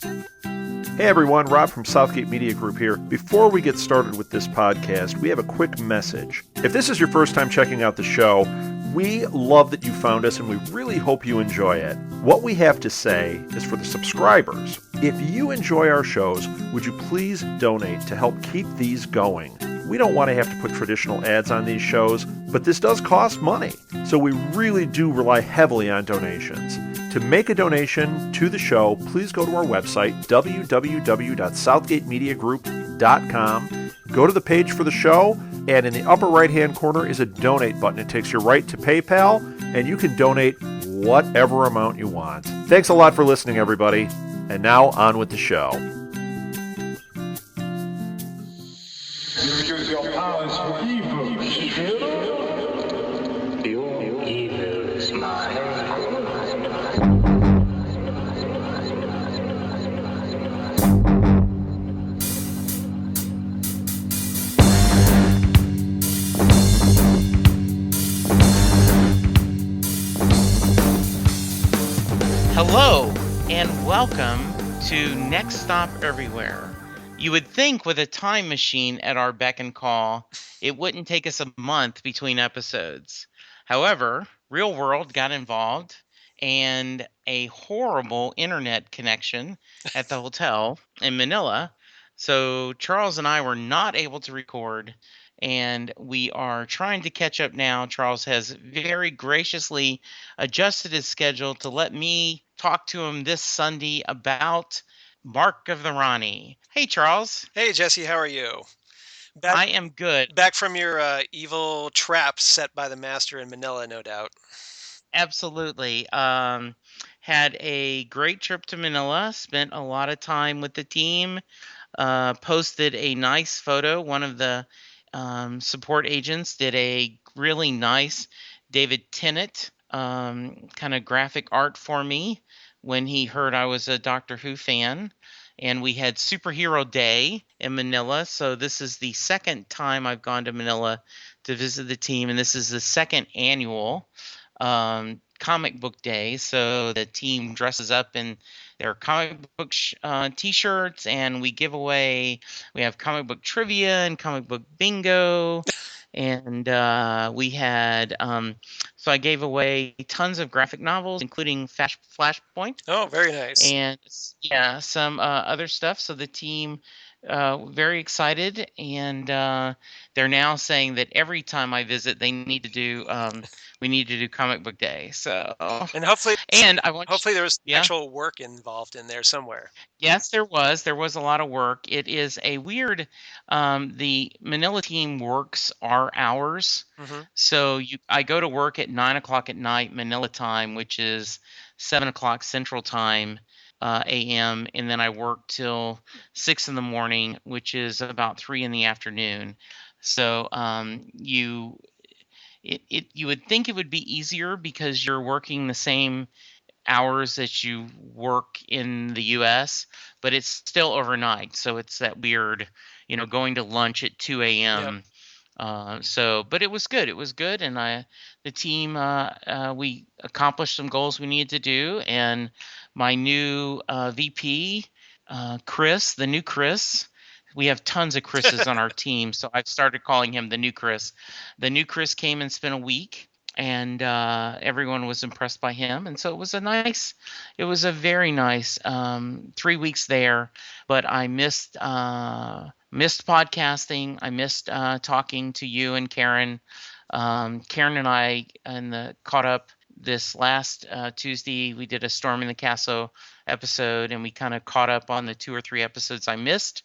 Hey everyone, Rob from Southgate Media Group here. Before we get started with this podcast, we have a quick message. If this is your first time checking out the show, we love that you found us and we really hope you enjoy it. What we have to say is for the subscribers. If you enjoy our shows, would you please donate to help keep these going? We don't want to have to put traditional ads on these shows, but this does cost money. So we really do rely heavily on donations. To make a donation to the show, please go to our website, www.southgatemediagroup.com. Go to the page for the show, and in the upper right-hand corner is a donate button. It takes you right to PayPal, and you can donate whatever amount you want. Thanks a lot for listening, everybody. And now, on with the show. Use your powers for evil. Your evil is mine. Hello, and welcome to Next Stop Everywhere. You would think with a time machine at our beck and call, it wouldn't take us a month between episodes. However, real world got involved and a horrible internet connection at the hotel in Manila. So Charles and I were not able to record, and we are trying to catch up now. Charles has very graciously adjusted his schedule to let me talk to him this Sunday about Mark of the Rani. Hey, Charles. Hey, Jesse, how are you? I am good. Back from your evil trap set by the master in Manila, no doubt. Absolutely. Had a great trip to Manila, spent a lot of time with the team, posted a nice photo. One of the support agents did a really nice David Tennant kind of graphic art for me when he heard I was a Doctor Who fan. And we had Superhero Day in Manila. So this is the second time I've gone to Manila to visit the team. And this is the second annual comic book day. So the team dresses up in their comic book t-shirts, and we have comic book trivia and comic book bingo. And we had, so I gave away tons of graphic novels, including Flashpoint. Oh, very nice. And yeah, some other stuff. So the team, very excited, and they're now saying that every time I visit, we need to do comic book day. So And hopefully there was yeah. actual work involved in there somewhere. Yes, there was a lot of work. It is a weird, the Manila team works our hours. Mm-hmm. So I go to work at 9:00 at night Manila time, which is 7:00 Central Time, a.m., and then I work till 6 in the morning, which is about 3 in the afternoon. So you would think it would be easier because you're working the same hours that you work in the U.S., but it's still overnight. So it's that weird, going to lunch at 2 a.m. Yep. But it was good. It was good, and the team, we accomplished some goals we needed to do, and my new VP, Chris, the new Chris. We have tons of Chris's on our team, so I've started calling him the new Chris. The new Chris came and spent a week, and everyone was impressed by him. And so it was a very nice 3 weeks there. But I missed podcasting. I missed talking to you and Karen. Karen and I caught up this last Tuesday. We did a Storm in the Castle episode, and we kind of caught up on the 2 or 3 episodes I missed.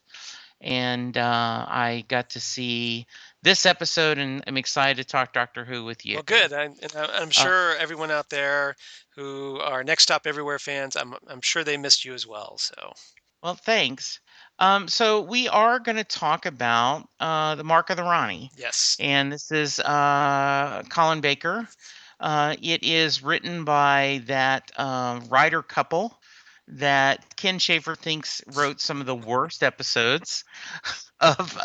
And I got to see this episode, and I'm excited to talk Doctor Who with you. Well, good. I'm sure everyone out there who are Next Stop Everywhere fans, I'm sure they missed you as well. So, well, thanks. So we are going to talk about the Mark of the Rani. Yes. And this is Colin Baker. It is written by that writer couple that Ken Schaefer thinks wrote some of the worst episodes of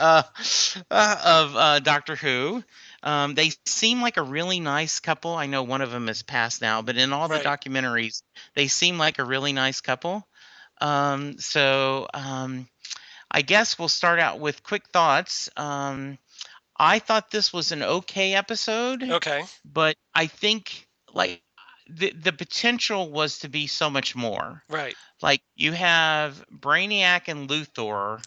Doctor Who. They seem like a really nice couple. I know one of them is passed now, but in all the documentaries, they seem like a really nice couple. I guess we'll start out with quick thoughts. I thought this was an okay episode, Okay. but I think like the potential was to be so much more. Right. Like you have Brainiac and Luthor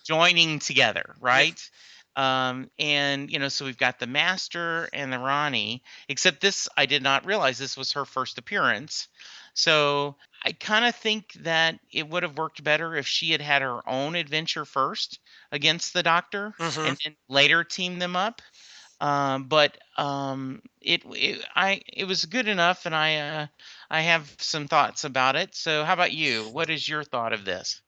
joining together, Yeah. right? And so we've got the Master and the Rani. Except this, I did not realize this was her first appearance. So I kind of think that it would have worked better if she had had her own adventure first against the Doctor, Hmm. and then later team them up. It was good enough, and I have some thoughts about it. So how about you? What is your thought of this?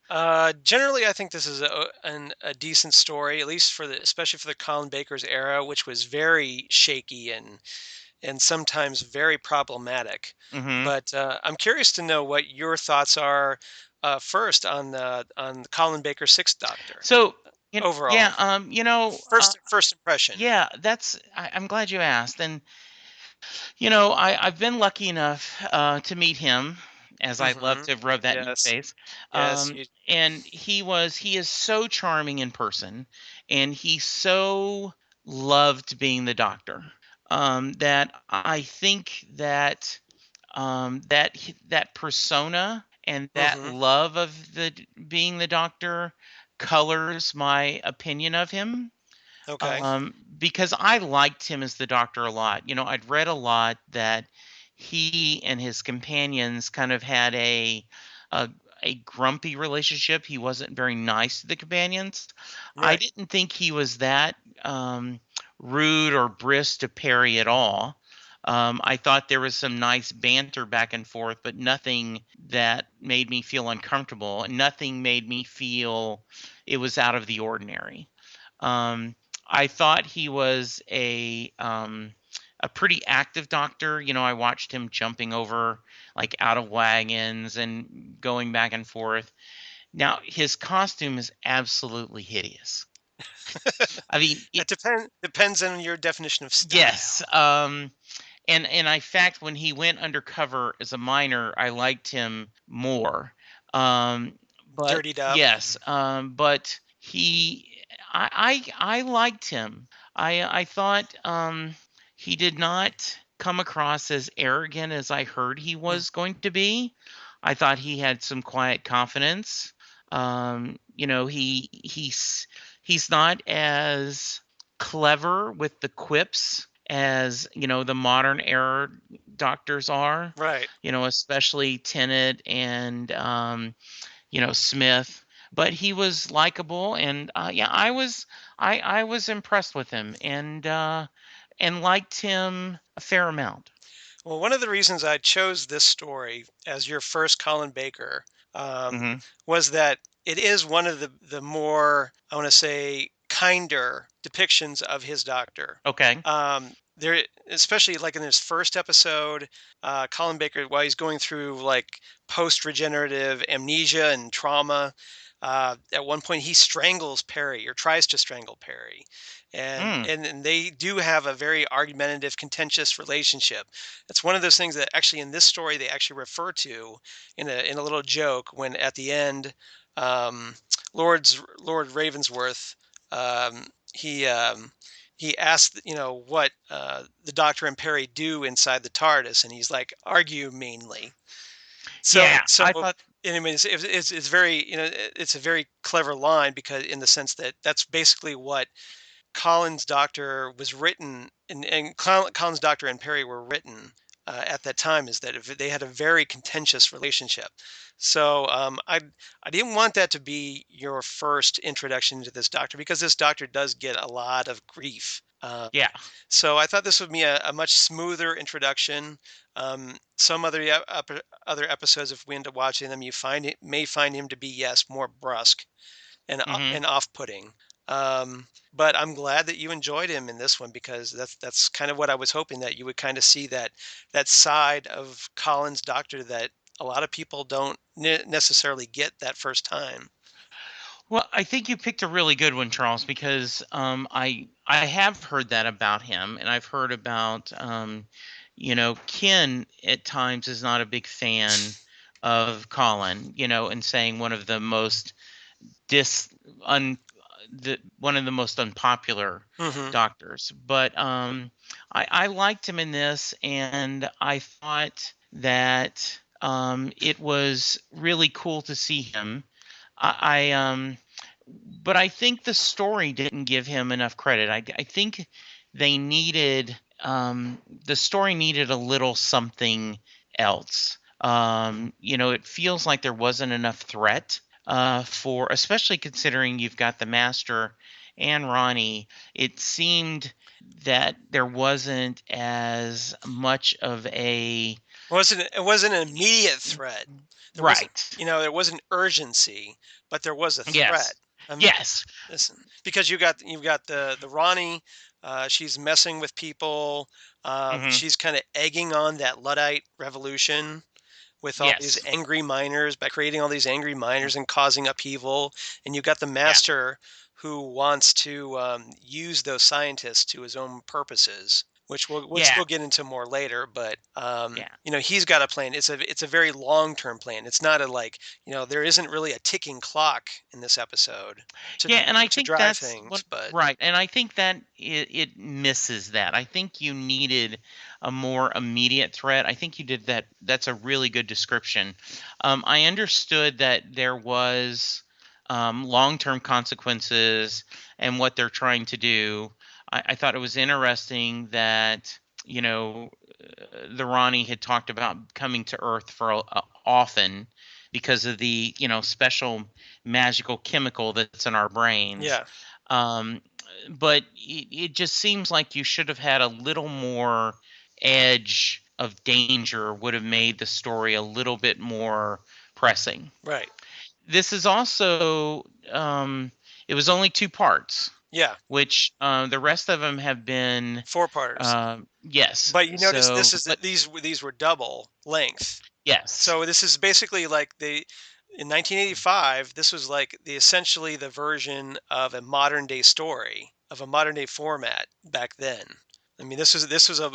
Generally, I think this is a decent story, at least especially for the Colin Baker's era, which was very shaky and sometimes very problematic. Hmm. But I'm curious to know what your thoughts are first on the Colin Baker Sixth Doctor So, overall. yeah, First impression. yeah, I'm glad you asked. And, I've been lucky enough to meet him, as I love Hmm. to rub that in your Yes. face. Yes. And he is so charming in person, and he so loved being the doctor, that I think that persona and that Hmm. love of being the doctor colors my opinion of him. Okay. Because I liked him as the doctor a lot. I'd read a lot that he and his companions kind of had a a grumpy relationship. He wasn't very nice to the companions. I Right. didn't think he was that um, rude or brisk to Peri at all. I thought there was some nice banter back and forth, but nothing that made me feel uncomfortable, and nothing made me feel it was out of the ordinary. Um, I thought he was a pretty active doctor. I watched him jumping over like out of wagons and going back and forth. Now his costume is absolutely hideous. I mean, That depends on your definition of yes. style. And in fact, when he went undercover as a miner, I liked him more. Um, but Dirtied up. yes, but I liked him. I thought he did not come across as arrogant as I heard he Mm. was going to be. I thought he had some quiet confidence. He's not as clever with the quips as the modern era doctors are, Right. especially Tennant and Smith. But he was likable, and yeah, I was impressed with him, and liked him a fair amount. Well, one of the reasons I chose this story as your first Colin Baker um, Hmm. was that it is one of the more, I want to say, kinder depictions of his doctor. Okay. There, especially like in his first episode, Colin Baker, while he's going through like post-regenerative amnesia and trauma, at one point he strangles Peri or tries to strangle Peri, Mm. and they do have a very argumentative, contentious relationship. It's one of those things that actually in this story they actually refer to in a little joke when at the end, um, Lord Ravensworth, um, he he asked, what the Doctor and Perry do inside the TARDIS, and he's like, argue mainly. So, Yeah, so, I thought. and I mean, it's very, it's a very clever line because in the sense that that's basically what Colin's Doctor was written, and Colin's Doctor and Perry were written at that time, is that if they had a very contentious relationship. So I didn't want that to be your first introduction to this Doctor because this Doctor does get a lot of grief. Yeah. So I thought this would be a much smoother introduction. Some other episodes, if we end up watching them, may find him to be, yes, more brusque Hmm. and off-putting. But I'm glad that you enjoyed him in this one because that's kind of what I was hoping, that you would kind of see that side of Colin's Doctor that a lot of people don't necessarily get that first time. Well, I think you picked a really good one, Charles, because I have heard that about him, and I've heard about Ken at times is not a big fan of Colin, and saying one of the most dis un one of the most unpopular Hmm. doctors. But I liked him in this, and I thought that it was really cool to see him. But I think the story didn't give him enough credit. I think they needed the story needed a little something else. It feels like there wasn't enough threat for, especially considering you've got the master and Ronnie. It seemed that there wasn't as much of a It wasn't an immediate threat. There wasn't, right. there wasn't urgency, but there was a threat. Yes. I mean, Yes. listen, because you've got the Ronnie, she's messing with people. Hmm. She's kind of egging on that Luddite revolution with all these Yes. angry miners by creating all these angry miners and causing upheaval. And you've got the Yeah. master who wants to use those scientists to his own purposes, which Yeah. we'll get into more later. But Yeah. he's got a plan. It's a very long term plan. It's not a like there isn't really a ticking clock in this episode to Yeah, and I to think drive that's things. what But right, and I think that it misses that. I think you needed a more immediate threat. I think you did that. That's a really good description. I understood that there was long-term consequences and what they're trying to do. I thought it was interesting that you know the Ronnie had talked about coming to Earth for often because of the special magical chemical that's in our brains. yeah, Um, but it just seems like you should have had a little more edge of danger, would have made the story a little bit more pressing. right, This is also, it was only two parts, yeah, which the rest of them have been, four parters. yes. But you notice So, but these were double length. yes, So this is basically like in 1985, this was like essentially the version of a modern day story of a modern day format back then. I mean, this was a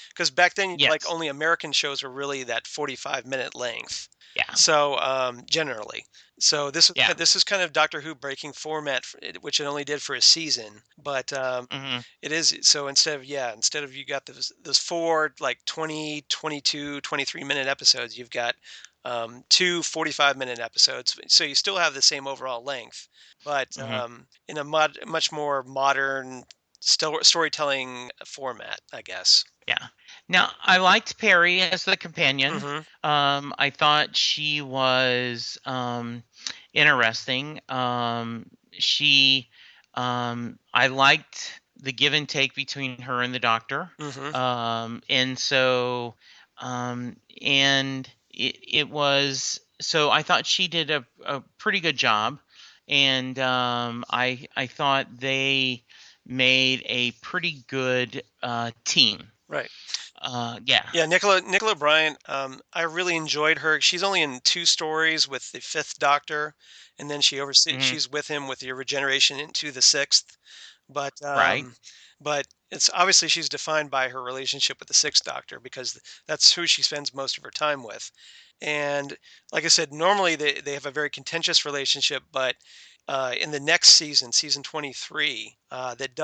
because back then like yes, only American shows were really that 45-minute length. yeah, So generally, so yeah, this is kind of Doctor Who breaking format, which it only did for a season. But hmm it is so instead of you got those four like 20, 22, 23-minute episodes, you've got two 45-minute episodes. So you still have the same overall length, but hmm in a much more modern storytelling format, I guess. yeah. Now, I liked Peri as the companion. Hmm. I thought she was interesting. I liked the give and take between her and the doctor. Hmm. And so, and it was, so I thought she did a pretty good job. And I thought they made a pretty good team. Right. Yeah. Yeah, Nicola Bryant. I really enjoyed her. She's only in two stories with the Fifth Doctor, and then Hmm. she's with him with the regeneration into the sixth. But Right. it's obviously she's defined by her relationship with the Sixth Doctor because that's who she spends most of her time with. And like I said, normally they have a very contentious relationship, but in the next season, season 23, Hmm. that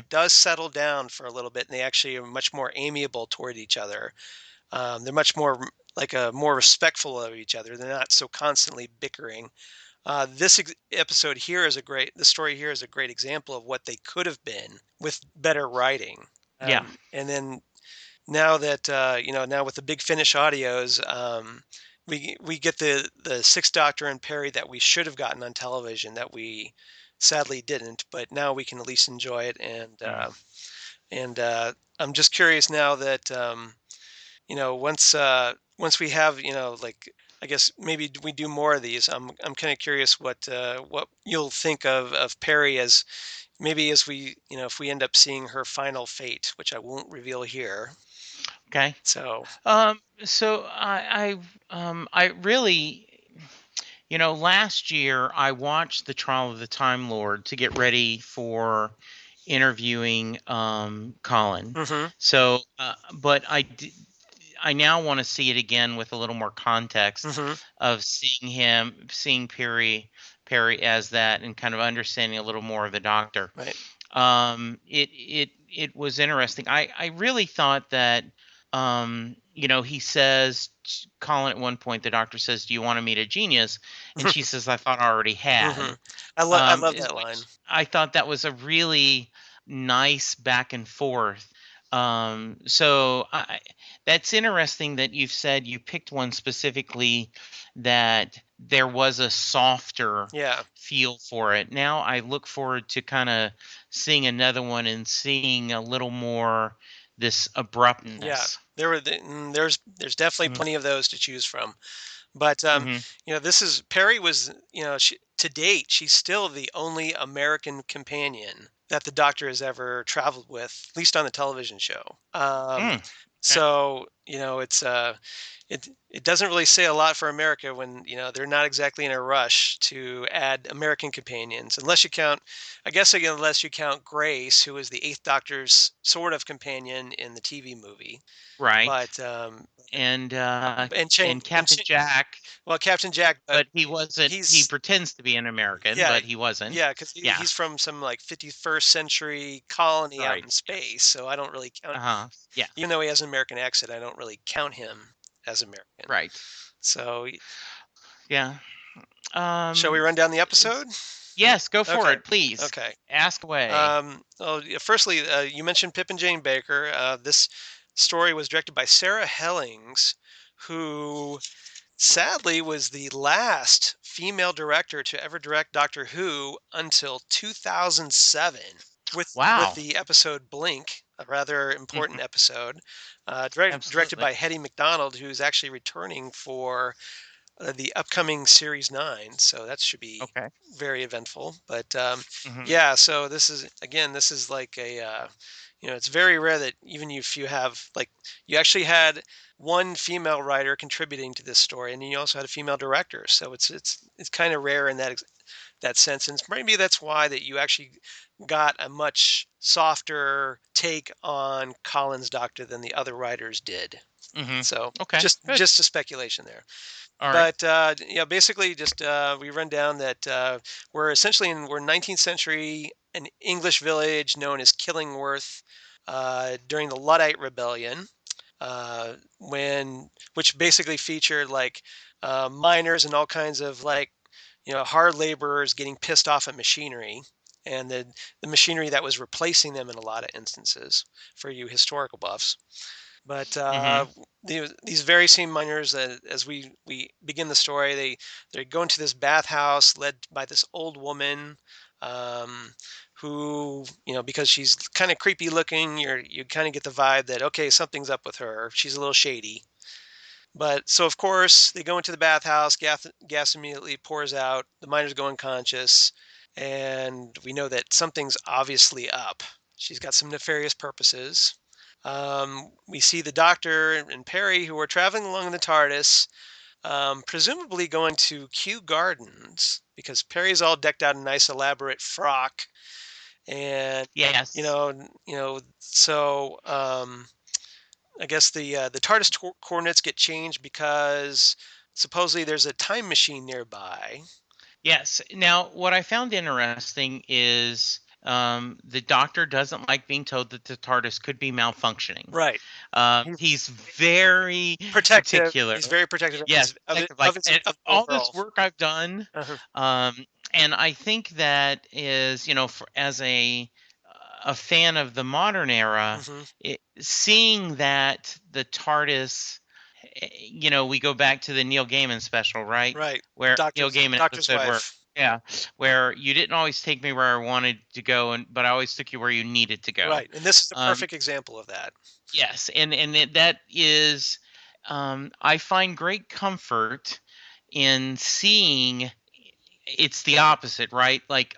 does settle down for a little bit, and they actually are much more amiable toward each other. They're much more more respectful of each other. They're not so constantly bickering. Episode here is a great. The story here is a great example of what they could have been with better writing. Yeah. And then now that now with the big finish audios, we get the Sixth Doctor and Peri that we should have gotten on television that we sadly didn't. But now we can at least enjoy it. Mm. And I'm just curious now that once we have like I guess maybe we do more of these. I'm kind of curious what you'll think of Perry as maybe as we if we end up seeing her final fate, which I won't reveal here. Okay. So So I really, last year I watched the Trial of the Time Lord to get ready for interviewing Colin. hmm So, but I now want to see it again with a little more context Mm-hmm. of seeing Peri as that, and kind of understanding a little more of the Doctor. Right. It was interesting. I really thought that, he says, Colin, at one point, the Doctor says, "Do you want to meet a genius?" And she says, "I thought I already had." Mm-hmm. I love that line. Which I thought that was a really nice back and forth. So that's interesting that you've said you picked one specifically that there was a softer Yeah. feel for it. Now I look forward to kind of seeing another one and seeing a little more this Yeah. abruptness. There's definitely Mhm. plenty of those to choose from. But Mhm. this is Peri was, to date, she's still the only American companion that the Doctor has ever traveled with, at least on the television show. Mm. Okay. So, it doesn't really say a lot for America when, they're not exactly in a rush to add American companions, unless you count, I guess again, unless you count Grace, who is the Eighth Doctor's sort of companion in the TV movie. Right. But And and Chain and Captain Jack, well, Captain Jack, but but he wasn't. He he's pretends to be an American, yeah, but he wasn't. yeah, because Yeah. he's from some like 51st century colony out Right. in Yes. space. So I don't really count, Uh-huh. Yeah. even though he has an American accent, I don't really count him as American. Right. So Yeah. shall we Um. run down the it's- episode? Yes. Go for Okay, it, please. okay. Ask away. Well, yeah, firstly, you mentioned Pip and Jane Baker. This story was directed by Sarah Hellings, who sadly was the last female director to ever direct Doctor Who until 2007 with Wow. the episode Blink, a rather important Mhm. episode, directed Absolutely. by Hetty McDonald, who's actually returning for the upcoming Series 9. So that should be Okay. very eventful. But Mhm. yeah, so this is like it's very rare that even if you have like, you actually had one female writer contributing to this story, and then you also had a female director. So it's kind of rare in that sense, and maybe that's why that you actually got a much softer take on Colin's Doctor than the other writers did. Mhm. So Okay. Good. just a speculation there. All right. But yeah, basically, just we run down that we're 19th century, an English village known as Killingworth, during the Luddite Rebellion, when which basically featured like miners and all kinds of like hard laborers getting pissed off at machinery, and the machinery that was replacing them in a lot of instances, for you historical buffs. But Mhm. these very same miners, as we begin the story, they go into this bathhouse led by this old woman, um, who, because she's kind of creepy looking, you kind of get the vibe that, okay, something's up with her. She's a little shady. But so of course they go into the bathhouse. Gas immediately pours out. The miners go unconscious, and we know that something's obviously up. She's got some nefarious purposes. We see the Doctor and Peri, who are traveling along in the TARDIS, presumably going to Kew Gardens, because Peri's all decked out in a nice elaborate frock, and Yes. so I guess the TARDIS coordinates get changed because supposedly there's a time machine nearby. Yes. Now, what I found interesting is, the Doctor doesn't like being told that the TARDIS could be malfunctioning. Right. He's He's very protective. particular. He's very protective of Yes, protective. Like, of the old all this girl. work I've done, Uh-huh. and I think that is, as a fan of the modern era, Hmm. seeing that the TARDIS, we go back to the Neil Gaiman special, right? Right. Where Neil Gaiman Doctor's episode where, wife. yeah, where you didn't always take me where I wanted to go, but I always took you where you needed to go. Right. And this is a Um, perfect example of that. yes, and that is, I find great comfort in seeing it's the opposite, right? Like,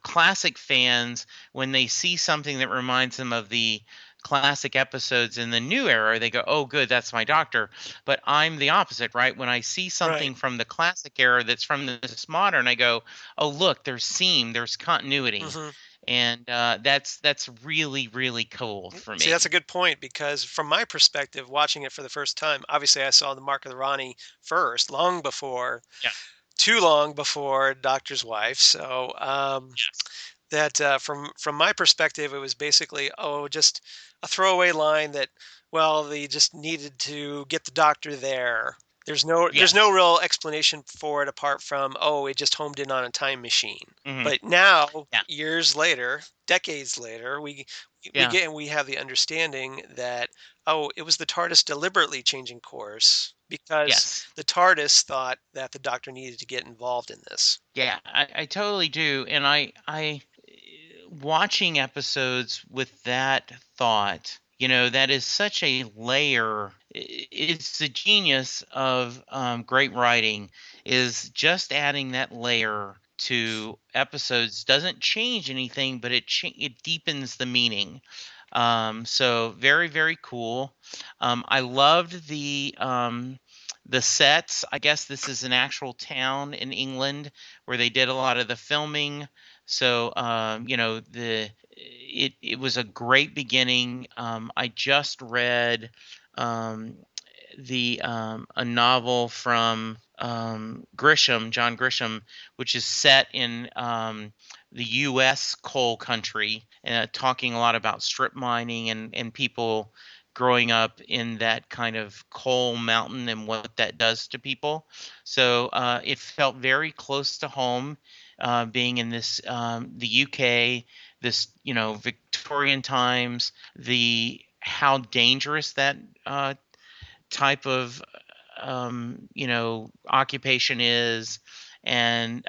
classic fans, when they see something that reminds them of the classic episodes in the new era, they go, "Oh, good, that's my Doctor." But I'm the opposite, right? When I see Right. something from the classic era that's from this modern, I go, "Oh, look, there's continuity." Hmm. and that's really really cool for See, that's a me. good point because from my perspective, watching it for the first time, obviously I saw the Mark of the Rani first, Yeah. too long before Doctor's Wife. So Yes. that from my perspective, it was basically just a throwaway line that well they just needed to get the doctor there. There's no Yes. real explanation for it apart from it just homed in on a time machine. Hmm. But now, Yeah. years later, decades later, Yeah. we have the understanding that it was the TARDIS deliberately changing course because Yes. the TARDIS thought that the doctor needed to get involved in this. Yeah, I totally do. And watching episodes with that thought, that is such a layer. It's the genius of great writing, is just adding that layer to episodes doesn't change anything, but it deepens the meaning. So very, very cool. I loved the sets. I guess this is an actual town in England where they did a lot of the filming. So it was a great beginning. I just read um, the a novel from John Grisham, which is set in the U.S. coal country, talking a lot about strip mining and people growing up in that kind of coal mountain and what that does to people. So it felt very close to home, being in this the UK, this Victorian times, the how dangerous that type of occupation is, and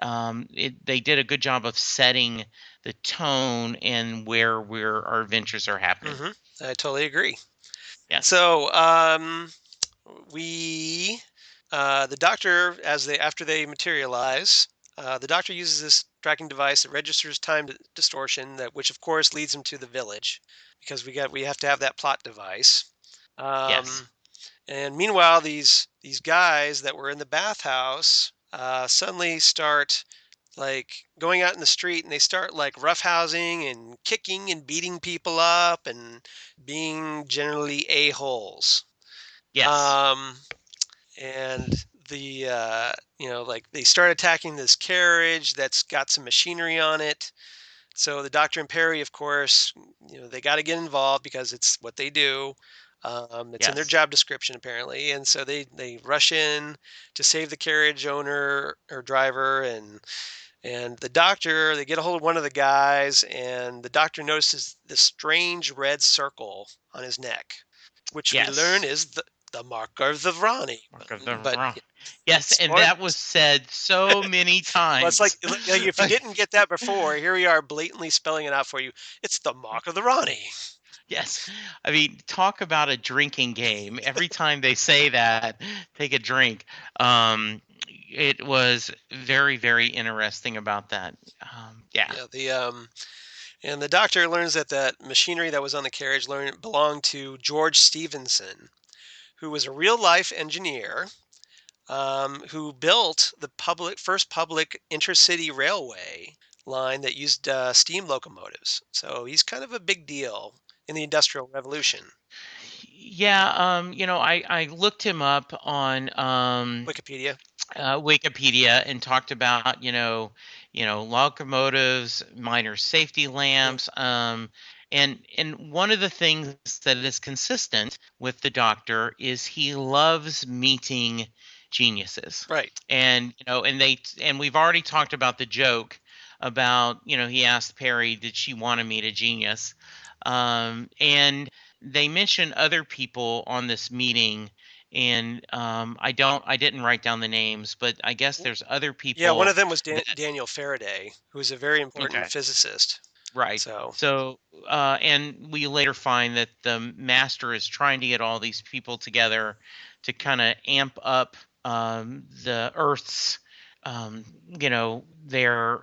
they did a good job of setting the tone and where our adventures are happening. Hmm. I totally agree. Yes. So we the doctor after they materialize, the doctor uses this tracking device that registers time distortion, that which of course leads him to the village because we have to have that plot device. Yes. Um, and meanwhile, these guys that were in the bathhouse suddenly start like going out in the street and they start like roughhousing and kicking and beating people up and being generally a-holes. Yes. Um, and like they start attacking this carriage that's got some machinery on it. So the doctor and Peri, of course, they got to get involved because it's what they do. It's in their Yes. job description apparently, and so they rush in to save the carriage owner or driver, and the doctor. They get a hold of one of the guys, and the doctor notices this strange red circle on his neck, which we learn Yes. is the marker of the Rani. Mark of the But Wrong. Yes, and spoil that was said so many well, it's times. like if you didn't get that before, here we are blatantly spelling it out for you. It's the mark of the Rani. Yes. I mean, talk about a drinking game. Every time they say that, take a drink. It was very, very interesting about that. Yeah. Yeah, and the doctor learns that that machinery that was on the carriage belonged to George Stevenson, who was a real life engineer, who built the first public intercity railway line that used steam locomotives. So he's kind of a big deal in the Industrial Revolution. Yeah, I looked him up on Wikipedia. Wikipedia and talked about locomotives, minor safety Yeah. lamps, and one of the things that is consistent with the Doctor is he loves meeting geniuses, Right. and we've already talked about the joke about he asked Peri, did she want to meet a genius, and they mention other people on this meeting, and I didn't write down the names, but I guess there's other Yeah, one people of them was that. Daniel Faraday, who was a very important Okay. physicist. Right. So, So, and we later find that the master is trying to get all these people together to kind of amp up the Earth's, their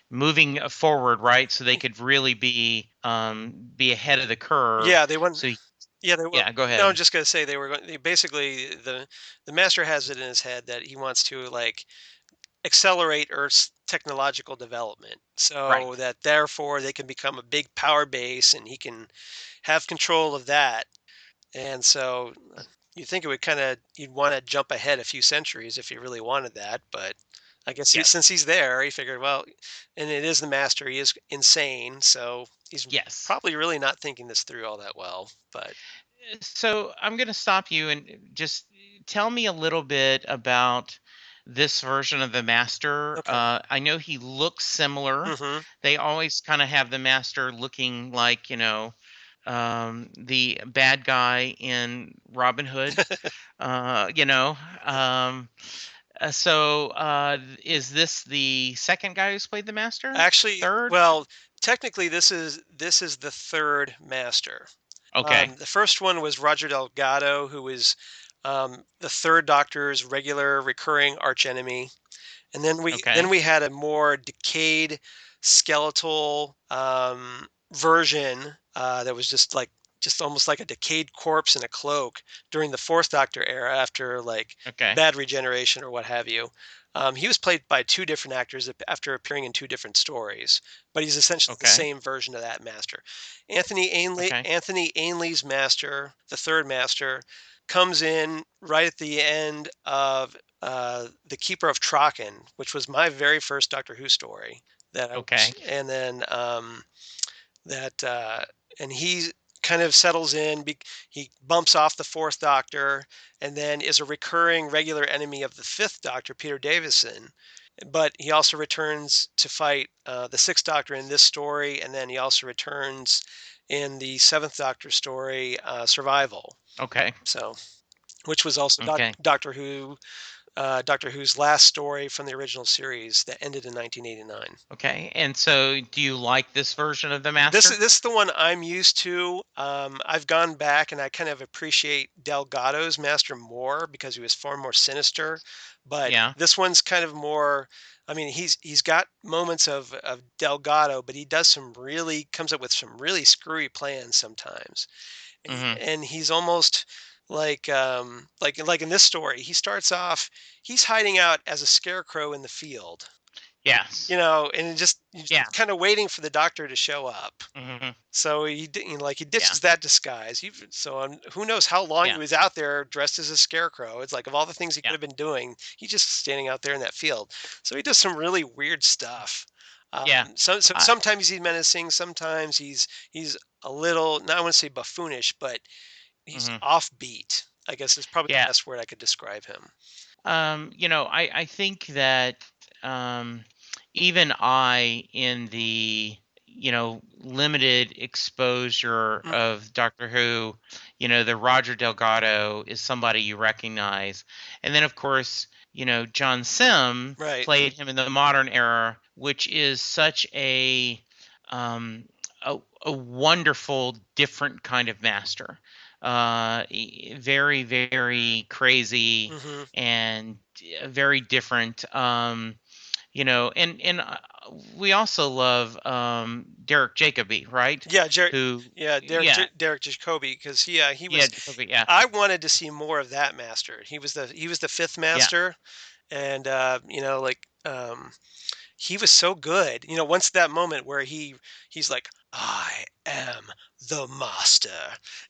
moving forward, right? So they could really be ahead of the curve. yeah, they went. So, Yeah, they were. yeah, go No, I'm ahead. just gonna say they were going. Basically, the master has it in his head that he wants to like accelerate Earth's technological development, so Right. that therefore they can become a big power base, and he can have control of that. And so you think it would kind of you'd want to jump ahead a few centuries if you really wanted that, but I guess since Yes. he's there, he figured, well, and it is the master, he is insane, so he's Yes. probably really not thinking this through all that well. But So I'm going to stop you and just tell me a little bit about this version of the master. okay. I know he looks similar. Hmm. They always kind of have the master looking like, the bad guy in Robin Hood. Uh, you know, um, is this the second guy who's played the master? Actually, Third? well, technically, this is the third master. Okay. The first one was Roger Delgado, who was the third Doctor's regular recurring archenemy. And then we Okay. had a more decayed skeletal version that was just almost like a decayed corpse in a cloak during the Fourth Doctor era, after like Okay. bad regeneration or what have you. He was played by two different actors after appearing in two different stories, but he's essentially the Okay. same version of that master. Okay. Anthony Ainley's master, the third master, comes in right at the end of The Keeper of Traken, which was my very first Doctor Who story that I Okay. watched, and then that and he kind of settles in. He bumps off the Fourth Doctor, and then is a recurring regular enemy of the Fifth Doctor, Peter Davison. But he also returns to fight the Sixth Doctor in this story, and then he also returns in the Seventh Doctor story, Survival. Okay. So, which was also Okay. Doctor Who's last story from the original series that ended in 1989. Okay. And so do you like this version of the master? This is the one I'm used to. I've gone back and I kind of appreciate Delgado's master more because he was far more sinister. But Yeah. this one's kind of more. I mean, he's got moments of Delgado, but he does comes up with some really screwy plans sometimes. Mhm. And he's almost like in this story, he starts off, he's hiding out as a scarecrow in the field, Yes. and he's Yeah. kind of waiting for the Doctor to show up. Mhm. So he Yeah. ditches that disguise. Who knows how long he Yeah. was out there dressed as a scarecrow. It's like, of all the things he could Yeah. have been doing, he's just standing out there in that field. So he does some really weird stuff. Yeah. So I sometimes he's menacing, sometimes he's a little, not I want to say buffoonish, but he's mhm. offbeat, I guess is probably the Yeah. best word I could describe him. I think that um even I, in the limited exposure Mm, of Doctor Who, the Roger Delgado is somebody you recognize. And then of course, John Sim right. played him in the modern era, which is such um a wonderful different kind of master. Very, very crazy Hmm. and very different. And we also love Derek Jacobi, right? Yeah, Who, yeah, yeah, Derek Jacobi, because he yeah, was. Jacobi, yeah, I wanted to see more of that master. He was the fifth yeah, master, and he was so good. Once that moment where he's like, I am the master,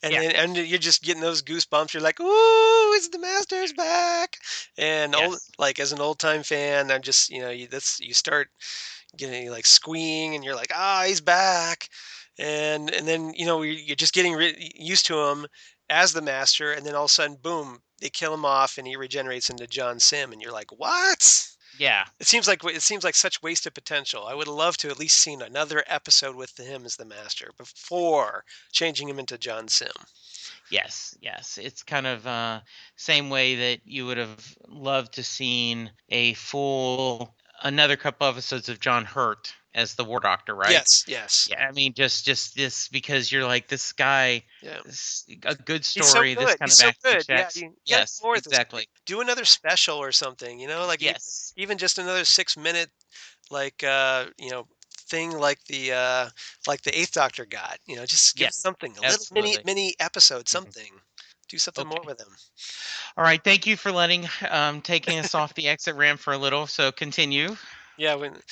and yeah, then you're just getting those goosebumps. You're like, ooh, it's the master's back. And yes, as an old time fan, I'm just you start getting like squeeing, and you're like, ah, he's back. And then you're just getting used to him as the master, and then all of a sudden, boom, they kill him off, and he regenerates into John Sim, and you're like, what? yeah. It seems like such wasted potential. I would love to at least seen another episode with him as the master before changing him into John Sim. Yes, yes. It's kind of same way that you would have loved to seen a full another couple episodes of John Hurt as the War Doctor, right? Yes, yes, Yeah, I mean just this, because you're like, this guy, yeah. a good He's so story, this good. kind He's of so action good. Yeah, checks. you got to do Yes, more with this guy. exactly. Do another special or something. Like Yes. even just another 6 minute, like thing like the Eighth Doctor got. Just give us Yes. something, a little mini Absolutely. mini episode, Mhm. something. do something more Okay. with him. All right. Thank you for taking us off the exit ramp for a little. So continue. Yeah, when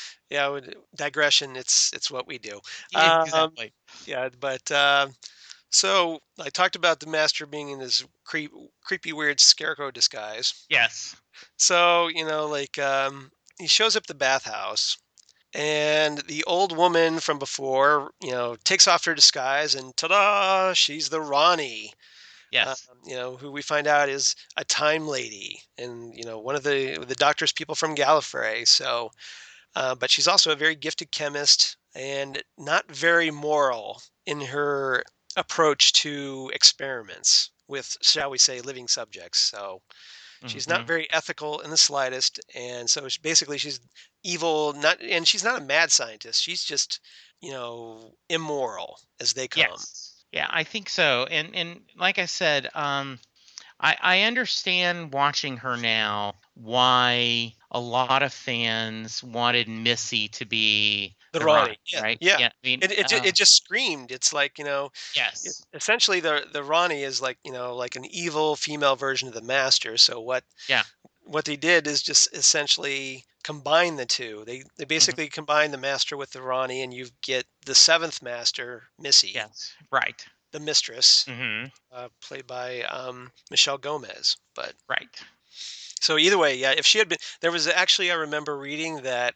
digression, it's what we do. Um, Exactly. yeah, but so I talked about the master being in this creepy, weird scarecrow disguise. Yes. So he shows up at the bathhouse, and the old woman from before, takes off her disguise, and ta-da, she's the Rani. Yes. Who we find out is a time lady, and one of the doctor's people from Gallifrey. So, but she's also a very gifted chemist and not very moral in her approach to experiments with, shall we say, living subjects. So she's not Hmm. very ethical in the slightest, and so basically she's evil. Not, and she's not a mad scientist. She's just, immoral as they come. Yes. Yeah, I think so. And like I said, I understand watching her now why a lot of fans wanted Missy to be The the Ron, Ronnie, yeah, right? yeah. Yeah. I mean, It just screamed. It's like, yes. essentially the Ronnie is like, like an evil female version of the Master. So Yeah. what they did is just essentially combine the two. They Hmm. basically combine the Master with the Ronnie, and you get the seventh Master, Missy, Yes. Right. the Mistress, Hmm. played by Michelle Gomez. But Right. so either way, yeah, if she had been, there was actually, I remember reading that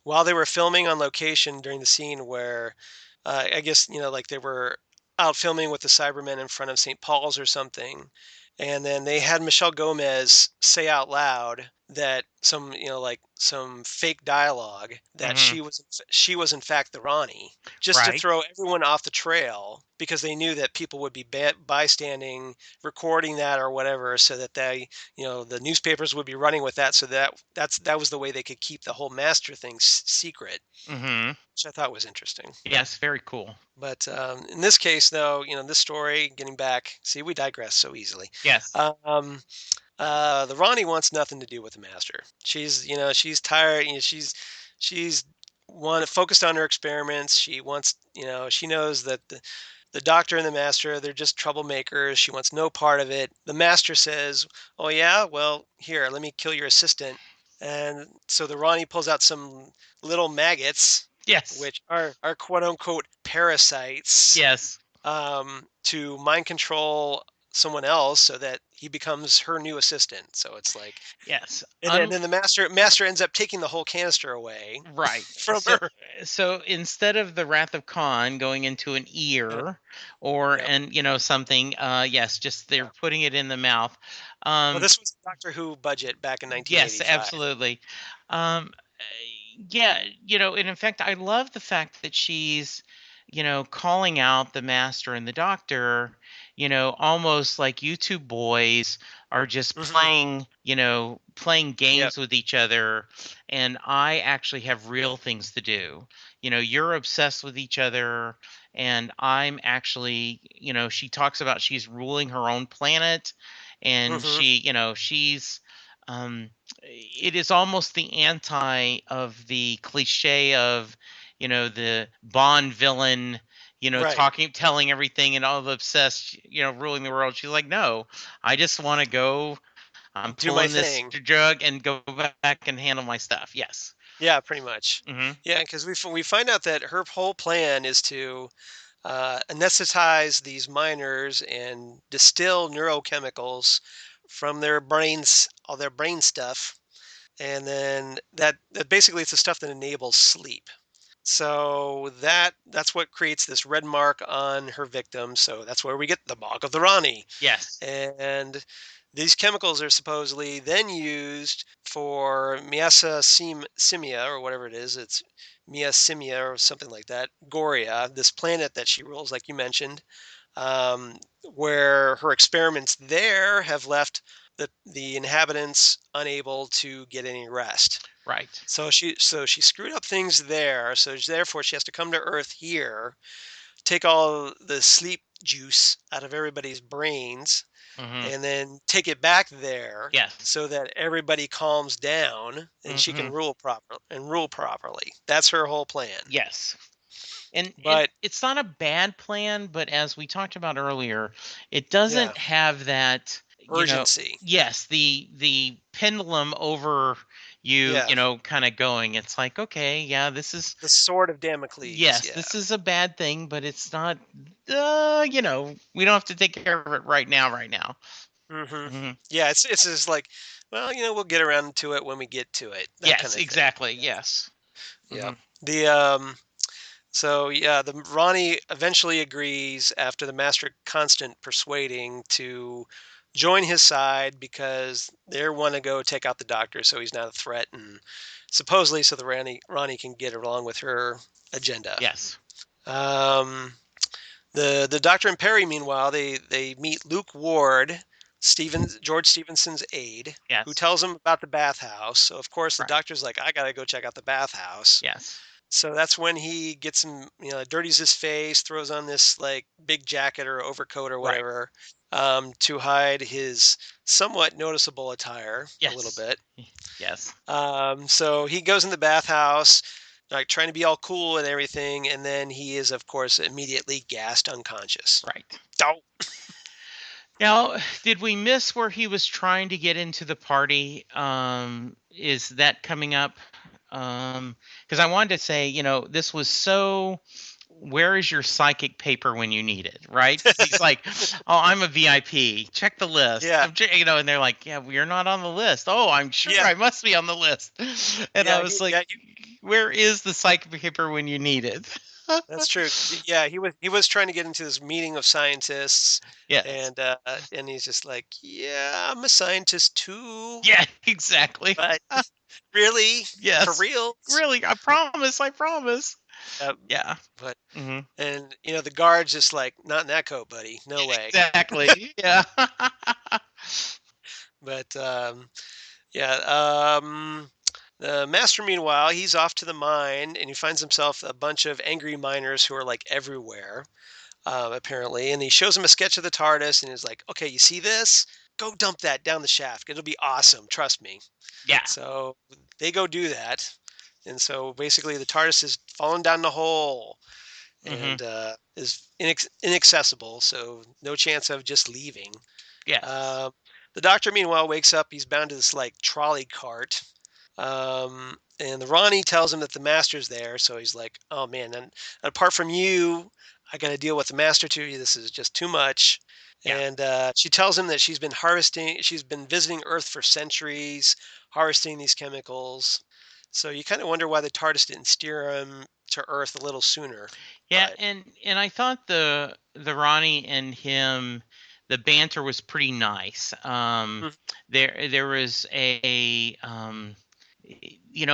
while they were filming on location during the scene where I guess, like they were out filming with the Cybermen in front of St. Paul's or something. And then they had Michelle Gomez say out loud that some, like some fake dialogue that Hmm. she was in fact the Ronnie, just to Right. throw everyone off the trail because they knew that people would be bystanding, recording that or whatever, so that the newspapers would be running with that, so that was the way they could keep the whole master thing secret, Hmm. which I thought was interesting. Yes. Very cool. But in this case, though, this story, getting back, see, we digress so easily. Yes. Um, the Ronnie wants nothing to do with the master. She's tired. She's focused on her experiments. She wants, she knows that the doctor and the master, they're just troublemakers. She wants no part of it. The master says, "Oh yeah, well, here, let me kill your assistant." And so the Ronnie pulls out some little maggots, Yes. which are quote unquote parasites, Yes. to mind control someone else so that he becomes her new assistant. So it's like, Yes. and then the master ends up taking the whole canister away Right. from So her. so instead of the Wrath of Khan going into an Yep, ear or yep, something, yes, just they're yeah. putting it in the mouth. Well, Um this was a Doctor Who budget back in yes, 1985. absolutely. Uh, yeah, and in fact I love the fact that she's calling out the master and the doctor, almost like you two boys are just Hmm. playing Yep. games with each other, and I actually have real things to do. You're obsessed with each other, and I'm actually, she talks about she's ruling her own planet, and Hmm. she's um it is almost the anti of the cliche of the Bond villain, Right. telling everything and all the obsessed, ruling the world. She's like, no, I just want to go. I'm Do my pulling this thing. drug and go back and handle my stuff. Yes. Yeah, pretty much. Hmm. Yeah, because we find out that her whole plan is to anesthetize these miners and distill neurochemicals from their brains, all their brain stuff, and then that basically it's the stuff that enables sleep. So that's what creates this red mark on her victim. So that's where we get the mark of the Rani. Yes. And these chemicals are supposedly then used for miasma or whatever it is. It's miasmia or something like that. Goria, this planet that she rules, like you mentioned, where her experiments there have left the inhabitants unable to get any rest. Right. So she screwed up things there. So therefore she has to come to Earth here, take all the sleep juice out of everybody's brains, Hmm. and then take it back there Yes. so that everybody calms down and she can Hmm. rule properly. That's her whole plan. Yes. And But it's not a bad plan, but as we talked about earlier, it yeah, doesn't have that, urgency. yes, the pendulum over you, Yeah, kind of going. It's like, okay, yeah, this is, the sword of Damocles. yes, Yeah. this is a bad thing, but it's not, we don't have to take care of it right now, right now. Hmm. Hmm. Yeah, it's just like, well, we'll get around to it when we get to it. That kind Yes, of thing. exactly. Yes. Yeah. Hmm. The So yeah, the Ronnie eventually agrees after the master constant persuading to join his side because they want to go take out the doctor, so he's not a threat, and supposedly so the Ronnie can get along with her agenda. Yes. Um, the doctor and Peri, meanwhile, they meet Luke Ward, George Stevenson's aide, who Yes. tells him about the bathhouse. So of course the Right. doctor's like, I gotta go check out the bathhouse. Yes. So that's when he gets him, dirties his face, throws on this like big jacket or overcoat or Right. whatever, to hide his somewhat noticeable attire a little Yes. bit. Yes. So he goes in the bathhouse, like trying to be all cool and everything, and then he is, of course, immediately gassed unconscious. Right. Oh, Now, did we miss where he was trying to get into the party? Is that coming up? Because I wanted to say, this was so. Where is your psychic paper when you need it, right? Because he's like, "Oh, I'm a VIP. Check the list." yeah, And they're like, "Yeah, we're not on the list." Oh, I'm sure yeah, I must be on the list. And I yeah, was like, yeah. "Where is the psychic paper when you need it?" That's true. Yeah, he was trying to get into this meeting of scientists, Yes. and he's just like, yeah, I'm a scientist too, Yeah. Exactly. but really, for Yes. real. Really, I promise. I promise. Uh, Yeah. but Hmm. and the guard's just like, not in that coat, buddy. No way. Exactly. Yeah. But yeah, the master, meanwhile, he's off to the mine, and he finds himself a bunch of angry miners who are like everywhere, apparently. And he shows him a sketch of the TARDIS, and he's like, "Okay, you see this? Go dump that down the shaft. It'll be awesome. Trust me." Yeah. So they go do that, and so basically the TARDIS is falling down the hole Hmm. and is inaccessible, so no chance of just leaving. Yes. Uh, the doctor, meanwhile, wakes up. He's bound to this like trolley cart. And the Ronnie tells him that the master's there, so he's like, "Oh man, and apart from you, I got to deal with the master too. This is just too much." Yeah. And she tells him that she's been visiting Earth for centuries, harvesting these chemicals. So you kind of wonder why the TARDIS didn't steer him to Earth a little sooner. Yeah. But And I thought the Ronnie and him, the banter was pretty nice. mhm, There was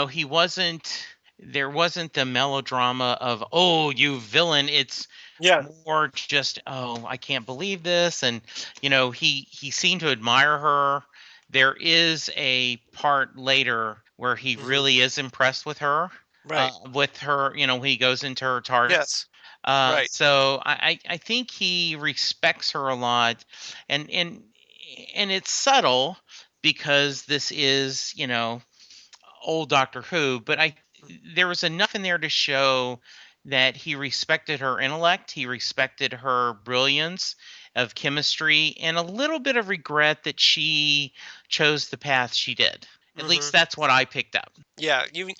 he wasn't. There wasn't the melodrama of, "Oh, you villain." It's yeah, more just, "Oh, I can't believe this," and he seemed to admire her. There is a part later where he hmm, really is impressed with her, right, when he goes into her TARDIS. yes, right, So I think he respects her a lot, and and and it's subtle because this is, old Doctor Who, but I there was enough in there to show that he respected her intellect, he respected her brilliance of chemistry, and a little bit of regret that she chose the path she did. At hmm, least that's what I picked up. yeah. You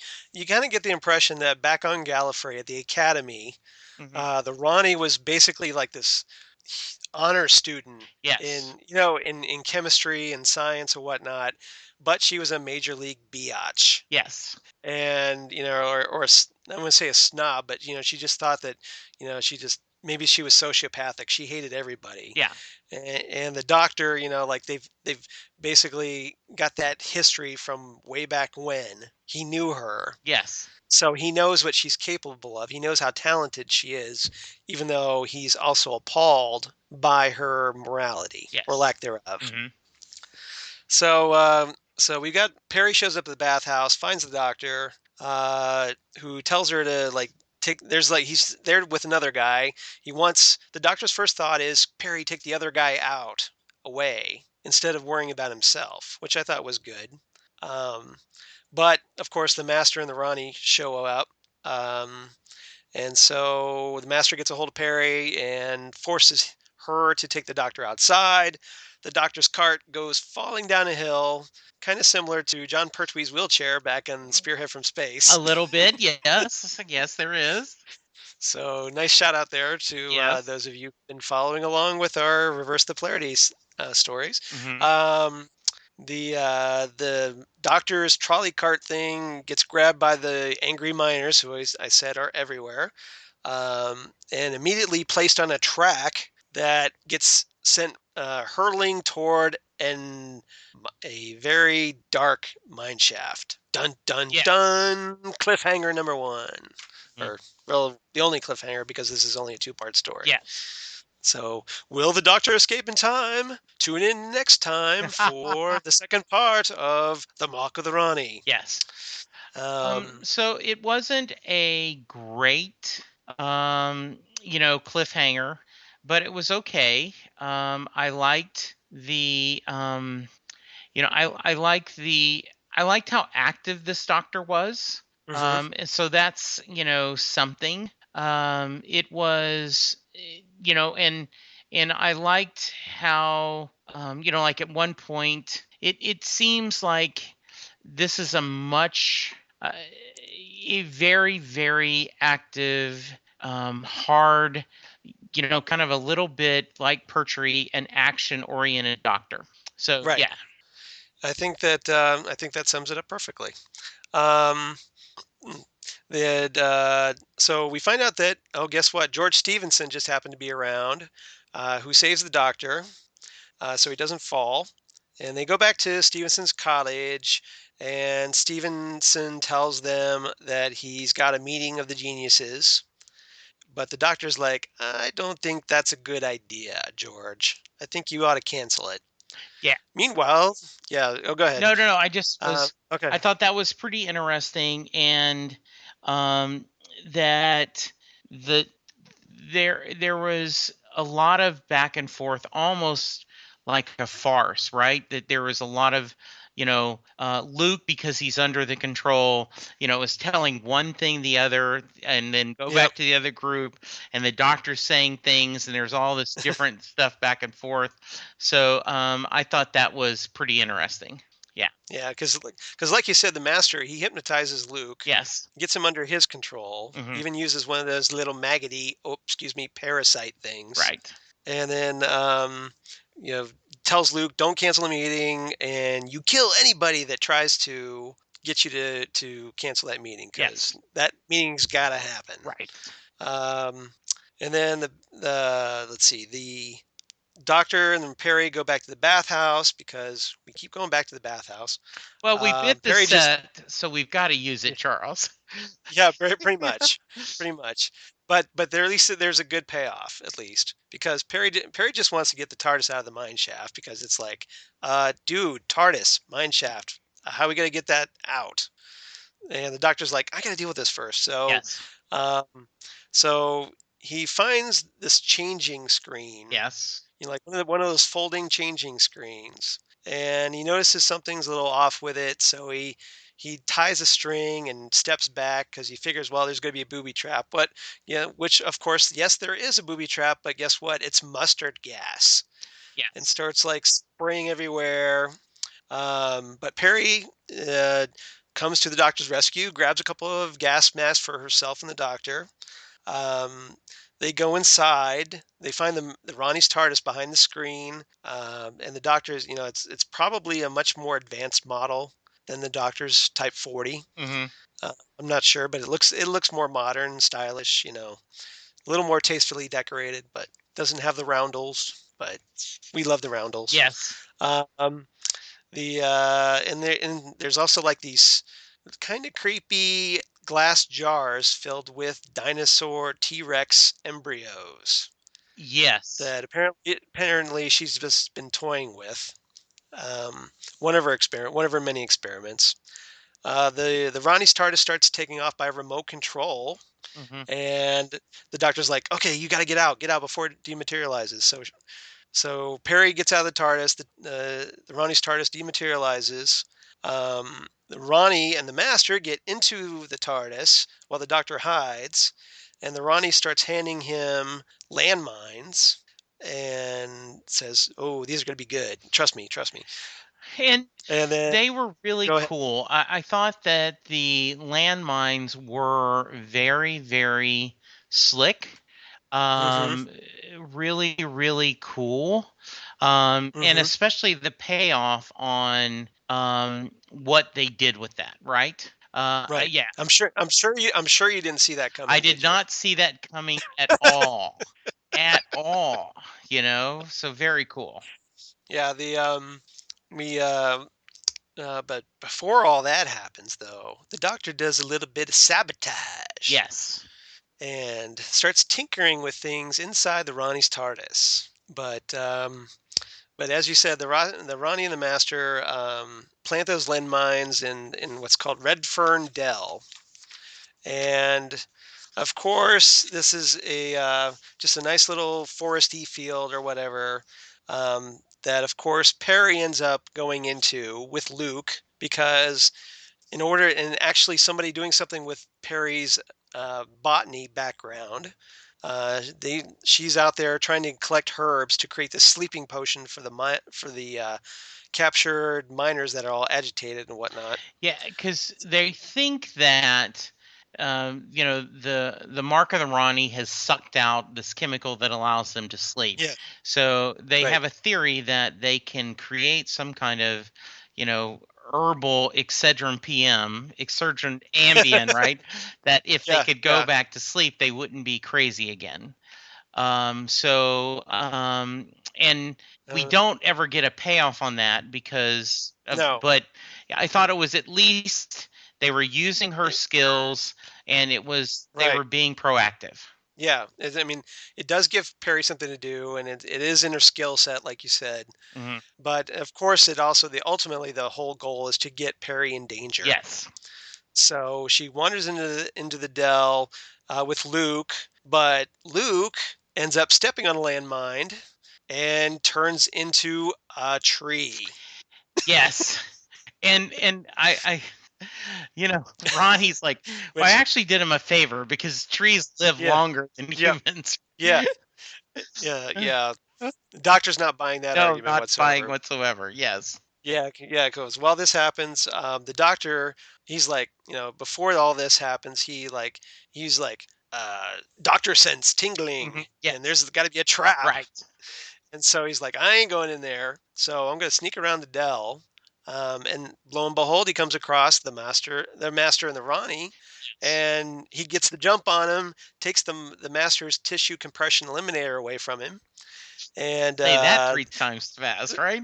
kind of get the impression that back on Gallifrey at the Academy, Hmm. the Ronnie was basically like this honor student Yes. in chemistry and science and whatnot, but she was a major league biatch, Yes. and I don't want to say a snob, but she just thought that she just maybe she was sociopathic. She hated everybody, Yeah. and the doctor, like they've basically got that history from way back when he knew her, Yes. so he knows what she's capable of. He knows how talented she is, even though he's also appalled by her morality or Yes. lack thereof. Hmm. So we got Perry shows up at the bathhouse, finds the doctor, who tells her to like take. There's like he's there with another guy. He wants the doctor's first thought is Perry take the other guy out away instead of worrying about himself, which I thought was good. Um, but of course, the master and the Ronnie show up. Um, And so the Master gets a hold of Peri and forces her to take the Doctor outside. The Doctor's cart goes falling down a hill, kind of similar to John Pertwee's wheelchair back in Spearhead from A Space. little bit, yes. Yes, there is. So nice shout out there to Yes. those of you who've been following along with our Reverse the Polarities stories. Hmm. Um, the Doctor's trolley cart thing gets grabbed by the angry miners, who I said are everywhere, and immediately placed on a track that gets sent hurtling toward a very dark mine shaft. Dun dun Yes. dun! Cliffhanger number one, Mhm. or well, the only cliffhanger because this is only a two-part story. Yes. So, will the Doctor escape in time? Tune in next time for the second part of The Mark of the Rani. Yes. Um, So it wasn't a great, cliffhanger, but it was okay. I liked the, I like the, I liked how active this doctor was. mhm, And so that's, something. It was, and I liked how, like at one point, it seems like this is uh, a very, very active, hard, kind of a little bit like Pertwee, an action-oriented doctor. So right. yeah, I think that sums it up perfectly. Um, so we find out that, oh, guess what? George Stevenson just happened to be around, who saves the Doctor, so he doesn't fall. And they go back to Stevenson's cottage, and Stevenson tells them that he's got a meeting of the geniuses. But the Doctor's like, I don't think that's a good idea, George. I think you ought to cancel it. yeah. Meanwhile, yeah, oh, go ahead. No, I just was. Okay. I thought that was pretty interesting, and um, that the there was a lot of back and forth, almost like a farce, right? That there was a lot of, Luke, because he's under the control, is telling one thing the other, and then go Yep. back to the other group, and the doctor's saying things, and there's all this different stuff back and forth. So I thought that was pretty interesting. Yeah. Yeah, because like you said, the Master, he hypnotizes Luke, Yes. gets him under his control, Hmm. even uses one of those little maggoty, oh, excuse me, parasite things, Right. and then you know tells Luke, don't cancel the meeting, and you kill anybody that tries to get you to cancel that meeting because Yes. that meeting's got to happen. Right. Um, and then the let's see, the Doctor and then Peri go back to the bathhouse because we keep going back to the bathhouse. Well, we bit the Peri just set, so we've got to use it, Charles. yeah, pretty much, pretty much. But there at least there's a good payoff at least because Peri just wants to get the TARDIS out of the mine shaft because it's like, dude, TARDIS mine shaft. How are we gonna get that out? And the Doctor's like, I gotta deal with this first. Yes. Um, so he finds this changing screen, Yes. like one of those folding changing screens, and he notices something's a little off with it. So he ties a string and steps back because he figures, well, there's going to be a booby trap. But yeah, which of course, yes, there is a booby trap. But guess what? It's mustard gas and Yes. starts like spraying everywhere. But Peri uh, comes to the Doctor's rescue, grabs a couple of gas masks for herself and the Doctor. Um, they go inside. They find the Ronnie's TARDIS behind the screen, and the Doctor's. It's probably a much more advanced model than the Doctor's Type 40. Hmm. I'm not sure, but it looks more modern, stylish. A little more tastefully decorated, but doesn't have the roundels. But we love the roundels. Yes. Um, and there's also like these kind of creepy glass jars filled with dinosaur T-Rex embryos Yes. that apparently she's just been toying with. Um, one of her many experiments. The Ronnie's TARDIS starts taking off by remote control, Hmm. and the Doctor's like, "Okay, you got to get out before it dematerializes." So Peri gets out of the TARDIS. The Ronnie's TARDIS dematerializes. Ronnie and the Master get into the TARDIS while the Doctor hides. and the Rani starts handing him landmines and says, "Oh, these are going to be good. Trust me, trust me." And And then they were really go ahead. cool. I thought that the landmines were very, very slick. Mm-hmm. Really, really cool. And Mm-hmm. especially the payoff on what they did with that, right? Right. Yeah, I'm sure you didn't see that I coming, did did you? not see that coming at all. At all, so very cool. Yeah. We but before all that happens, though, the Doctor does a little bit of sabotage Yes. and starts tinkering with things inside the Ronnie's TARDIS. But as you said, the Ronnie and the Master plant those landmines in what's called Red Fern Dell, and of course, this is a just a nice little foresty field or whatever. That of course Peri ends up going into with Luke because and actually somebody doing something with Peri's botany background. She's out there trying to collect herbs to create this sleeping potion for the captured miners that are all agitated and whatnot. Yeah, because they think that the mark of the Rani has sucked out this chemical that allows them to sleep. Yeah, So they right. have a theory that they can create some kind of, you know, herbal Excedrin Ambien, right? That if they Yeah, could go yeah. back to sleep, they wouldn't be crazy again. And we Uh, don't ever get a payoff on that because of, no, but I thought it was at least they were using her it, skills and they right. were being proactive. Yeah, I mean, it does give Perry something to do, and it is in her skill set, like you said. Hmm. But of course, it also ultimately the whole goal is to get Perry in danger. Yes. So she wanders into the Dell with Luke, but Luke ends up stepping on a landmine and turns into a tree. Yes. And Ronnie's like, well, I Which, actually did him a favor because trees live yeah, longer than yeah, humans. yeah, yeah, yeah. The doctor's not buying that No, argument not buying whatsoever. whatsoever. Yes. Yeah, yeah, it goes. While this happens, the doctor, he's like, before all this happens, he's like, doctor sense tingling, Yeah. and there's got to be a trap. Right. And so he's like, I ain't going in there. So I'm going to sneak around the Dell. And lo and behold, he comes across the master and the Ronnie, and he gets the jump on him, takes the master's tissue compression eliminator away from him, and Say that three times fast, right?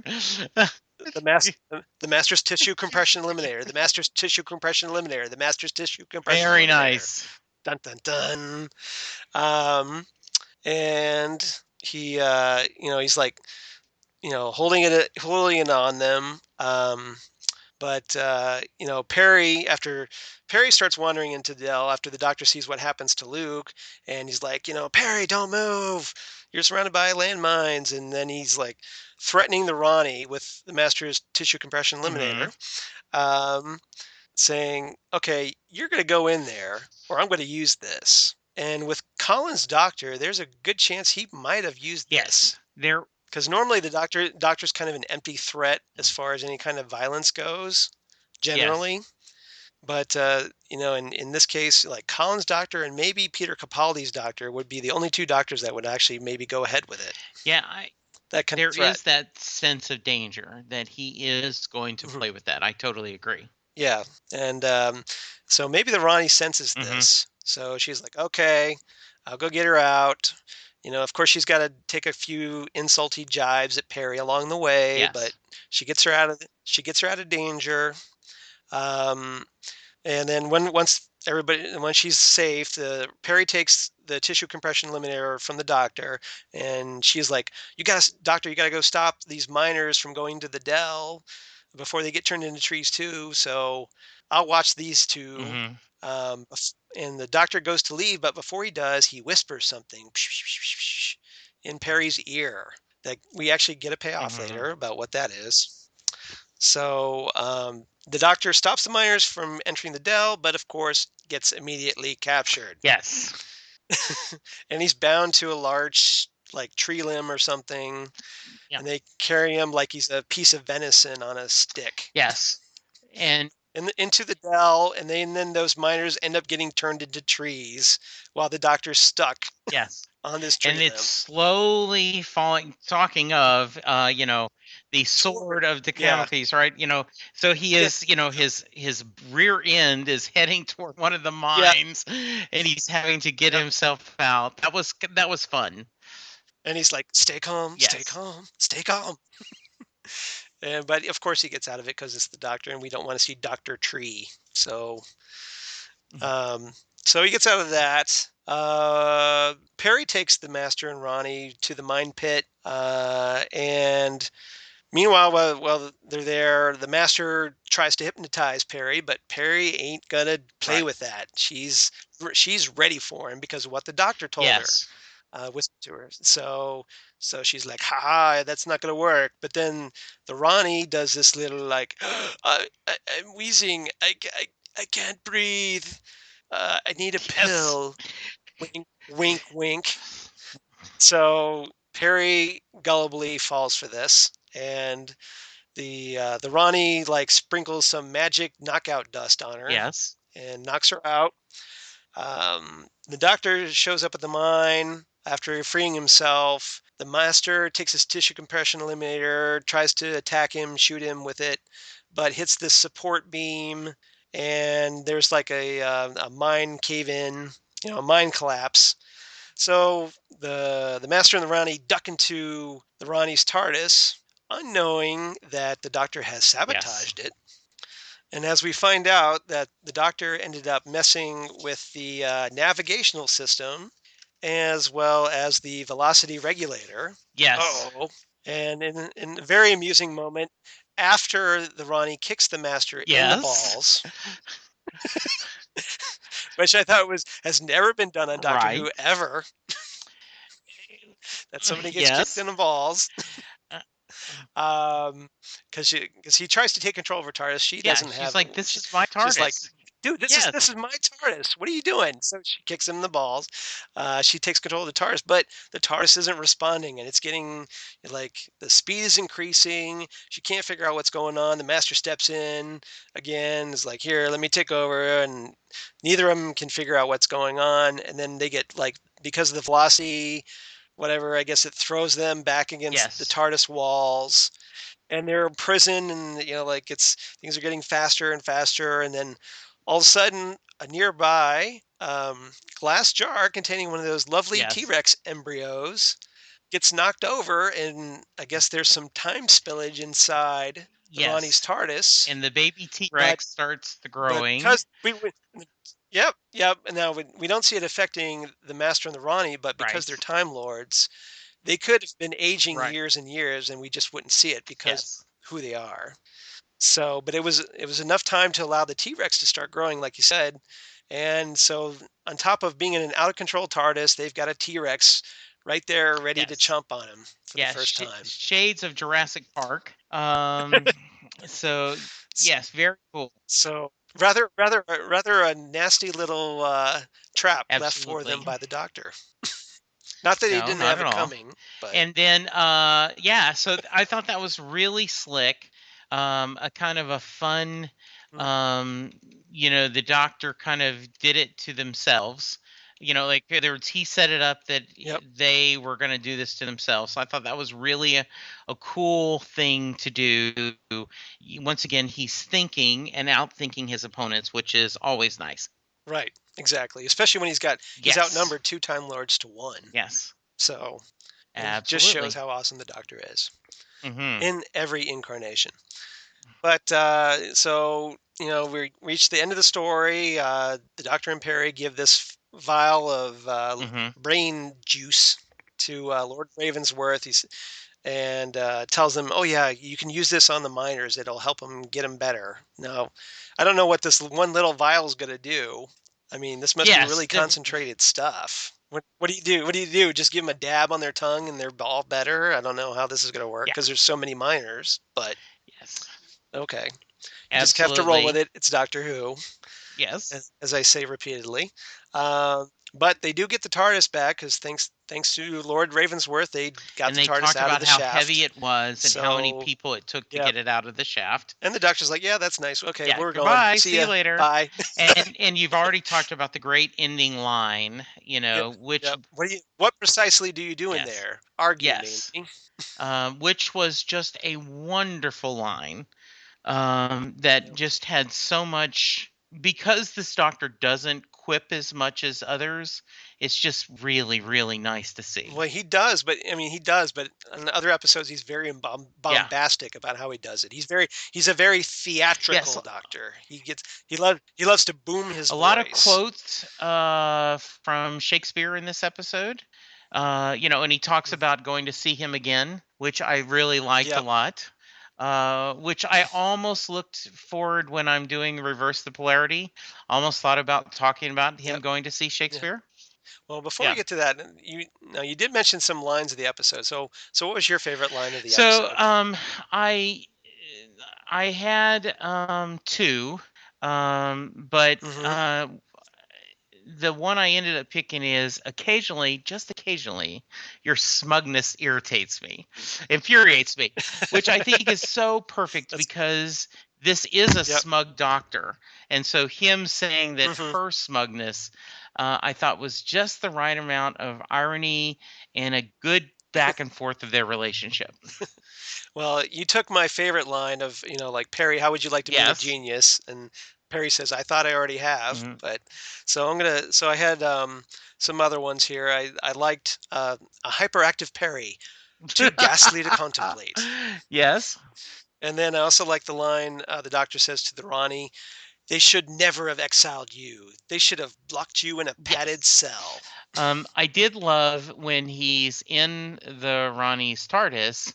the master's tissue compression eliminator, the master's tissue compression eliminator, the master's tissue compression Very eliminator. nice. Dun dun dun. Um, and he's like, holding it on them. But Perry starts wandering into Dell after the doctor sees what happens to Luke, and he's like, Perry, don't move. You're surrounded by landmines, and then he's like threatening the Ronnie with the Master's tissue compression Hmm. eliminator, um, saying, "Okay, you're going to go in there, or I'm going to use this." And with Colin's doctor, there's a good chance he might have used Yes. this because normally the doctor's kind of an empty threat as far as any kind of violence goes, Yes. generally. But in this case, like Colin's doctor and maybe Peter Capaldi's doctor would be the only two doctors that would actually maybe go ahead with it. Yeah. That kind of There threat. is that sense of danger that he is going to Mhm. play with that. I totally agree. Yeah, and so maybe the Ronnie senses Hmm. this. So she's like, "Okay, I'll go get her out." Of course, she's got to take a few insulty jibes at Perry along the way, but Yes. she gets her out of danger. Um, And then when she's safe, the Perry takes the tissue compression eliminator from the doctor, and she's like, Doctor, you gotta go stop these miners from going to the Dell before they get turned into trees too. So I'll watch these two." Hmm. And the doctor goes to leave, but before he does, he whispers something in Perry's ear that we actually get a payoff Hmm. later about what that is. So the doctor stops the miners from entering the Dell, but of course gets immediately captured. Yes. and he's bound to a large like tree limb or something, Yeah. and they carry him like he's a piece of venison on a stick Yes. And into the dell, and then those miners end up getting turned into trees while the doctor's stuck yes. on this tree And it's limb. slowly falling. Talking of, the Sword. sword of Yeah. Decamocles, right? So he Yeah. is, his rear end is heading toward one of the Yeah. mines, and he's having to get Yep. himself out. That was fun. And he's like, "Stay calm, stay Yes. calm, stay calm." And but of course he gets out of it because it's the doctor, and we don't want to see Doctor Tree. So Mhm. Um, so he gets out of that. Peri takes the master and Ronnie to the mine pit. And meanwhile, while they're there, the master tries to hypnotize Peri, but Peri ain't gonna play Right. with that. She's ready for him because of what the doctor told her, Yes. whispered to her. So she's like, "Ha ha, that's not gonna work." But then the Ronnie does this little like, I'm wheezing. I can't breathe. I need a Yes. pill. Wink, wink, wink. So Perry gullibly falls for this, and the Ronnie like sprinkles some magic knockout dust on her Yes. and knocks her out. The doctor shows up at the mine after freeing himself. The master takes his tissue compression eliminator, tries to attack him, shoot him with it, but hits this support beam, and there's like a mine cave in, a mine collapse. So the master and the Ronnie duck into the Ronnie's TARDIS, unknowing that the doctor has Yes. sabotaged it. And as we find out that the doctor ended up messing with the navigational system as well as the velocity regulator. Yes. Oh. And in a very amusing moment, after the Ronnie kicks the master in the Yes. balls, which I thought has never been done on Doctor Right. Who ever, that somebody gets kicked Yes. in the balls. Uh, Because he tries to take control of her TARDIS. She yeah. doesn't She's have. like, this is my She's like, TARDIS. dude, Yes. this is my TARDIS. What are you doing? So she kicks him in the balls. She takes control of the TARDIS, but the TARDIS isn't responding, and it's getting like the speed is increasing. She can't figure out what's going on. The master steps in again. Is like, here, let me take over, and neither of them can figure out what's going on. And then they get like because of the velocity, whatever. I guess it throws them back against the Yes. TARDIS walls, and they're in prison, and like it's things are getting faster and faster, and then all of a sudden a nearby glass jar containing one of those lovely Yes. T-Rex embryos gets knocked over, and I guess there's some time spillage inside the Ronnie's Yes. TARDIS. And the baby but T-Rex starts the but growing. because yep, and now we don't see it affecting the master and the Ronnie, but because Right. they're time lords, they could have been aging Right. years and years, and we just wouldn't see it because Yes. who they are. So, but it was enough time to allow the T-Rex to start growing, like you said. And so, on top of being in an out of control TARDIS, they've got a T-Rex right there, ready to Yes. chomp on him for the Yeah. first time. Shades of Jurassic Park. So S- yes, very cool. So, rather a nasty little trap left for them Absolutely. by the Doctor. Not that he No, didn't not have at it all. coming, but And then, yeah, so I thought that was really slick. A kind of a fun, mm, um, the doctor kind of did it to themselves. Like he set it up that yep, they were going to do this to themselves. So I thought that was really a cool thing to do. Once again, he's thinking and outthinking his opponents, which is always nice. right, exactly. Especially when he's Yes. outnumbered 2 Time Lords to 1. Yes. So it just shows Absolutely. how awesome the Doctor is Hmm. in every incarnation. But so we reach the end of the story. The Doctor and Peri give this vial of Hmm. brain juice to Lord Ravensworth. And tells them, "Oh yeah, you can use this on the miners. It'll help them get them better." Now, I don't know what this one little vial is going to do. I mean, this must be Yes. really concentrated stuff. What do you do? What do you do? Just give them a dab on their tongue and they're all better? I don't know how this is going to work Yeah. because there's so many miners. But Yes. okay, you just have to roll with Absolutely. it. It's Doctor Who, Yes. as I say repeatedly. But they do get the TARDIS back because thanks to Lord Ravensworth, they got And the they TARDIS talked out of about the how heavy shaft. it was and how many So, people it took to yeah. get it out of the shaft. And the Doctor's like, yeah, that's nice. Okay, Yeah, we're going. goodbye. See See you ya. later. Bye. And you've already talked about the great ending line, Yep. which Yep. What precisely do you do in yes, there? Argue, yes, mainly. which was just a wonderful line. That Yep. just had so much because this doctor doesn't quip as much as others. It's just really, really nice to see. Well, he does, but I mean, he does, but on other episodes, he's very Yeah. bombastic about how he does it. He's a very Yes. theatrical doctor. He loves to boom his A lot of voice. quotes from Shakespeare in this episode. And he talks Mhm. about going to see him again, which I really liked a Yep. lot. Which I almost looked forward when I'm doing reverse the polarity. Almost thought about talking about him Yep. going to see Yeah. Shakespeare. Well, before we Yeah. get to that, you did mention some lines of the episode. So what was your favorite line of the So episode? I I had two, but Hmm. the one I ended up picking is occasionally, just occasionally, your smugness irritates me, infuriates me, which I think is so perfect That's because this is a Yep. smug doctor. And so him saying that Hmm. her smugness, I thought was just the right amount of irony and a good back and forth of their relationship. Well, you took my favorite line of, like, Perry, how would you like to meet a Yes. genius? And Perry says, I thought I already have. Hmm. But so I had some other ones here. I liked a hyperactive Perry, too ghastly to contemplate. Yes. And then I also like the line the doctor says to the Rani, they should never have exiled you. They should have locked you in a padded Yes. cell. I did love when he's in the Ronnie's TARDIS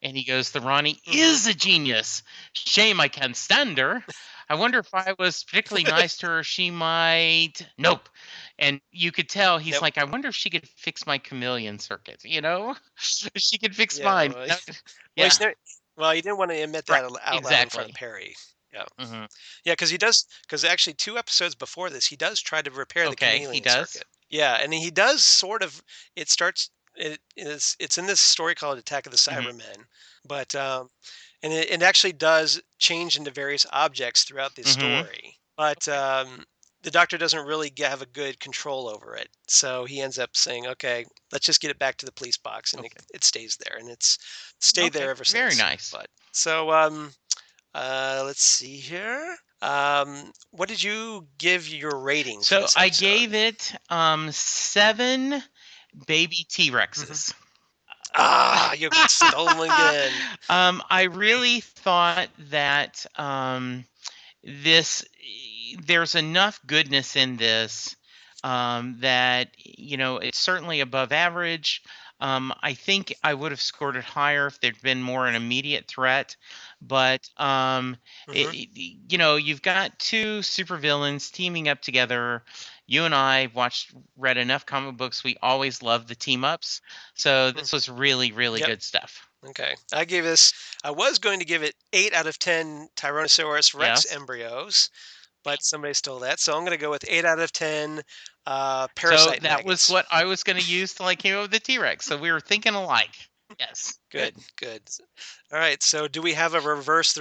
and he goes, "The Ronnie Hmm. is a genius. Shame I can't stand her. I wonder if I was particularly nice to her, she might." Nope. And you could tell he's Yep. like, "I wonder if she could fix my chameleon circuit, If she could fix Yeah. mine." Well, Yeah, well, he didn't want to admit right. that out loud in front of Exactly. Perry. Yeah. Hmm. Yeah, because actually 2 episodes before this, he does try to repair the Okay, he chameleon does. circuit. Yeah, and he does sort of it starts it's in this story called Attack of the Hmm. Cybermen, but, and it actually does change into various objects throughout the Hmm. story, but, the Doctor doesn't really have a good control over it, so he ends up saying, "Okay, let's just get it back to the police box," and Okay. it stays there, and it's stayed there Okay. ever Very since, nice. but so, let's see here. What did you give your rating for So this I episode? gave it 7 baby Hmm. T-Rexes. You stole 'em again. I really thought that this there's enough goodness in this that it's certainly above average. I think I would have scored it higher if there'd been more an immediate threat, but Hmm. you've got two supervillains teaming up together. You and I read enough comic books. We always love the team ups, so this was really, really Yep. good stuff. Okay. I was going to give it 8 out of 10 Tyrannosaurus Rex Yes. embryos, but somebody stole that. So I'm going to go with 8 out of 10 So parasite that was maggots. what I was going to use till I came up with the T-Rex. So we were thinking alike. Yes, Good, good. good. All right. So do we have a Yes, reverse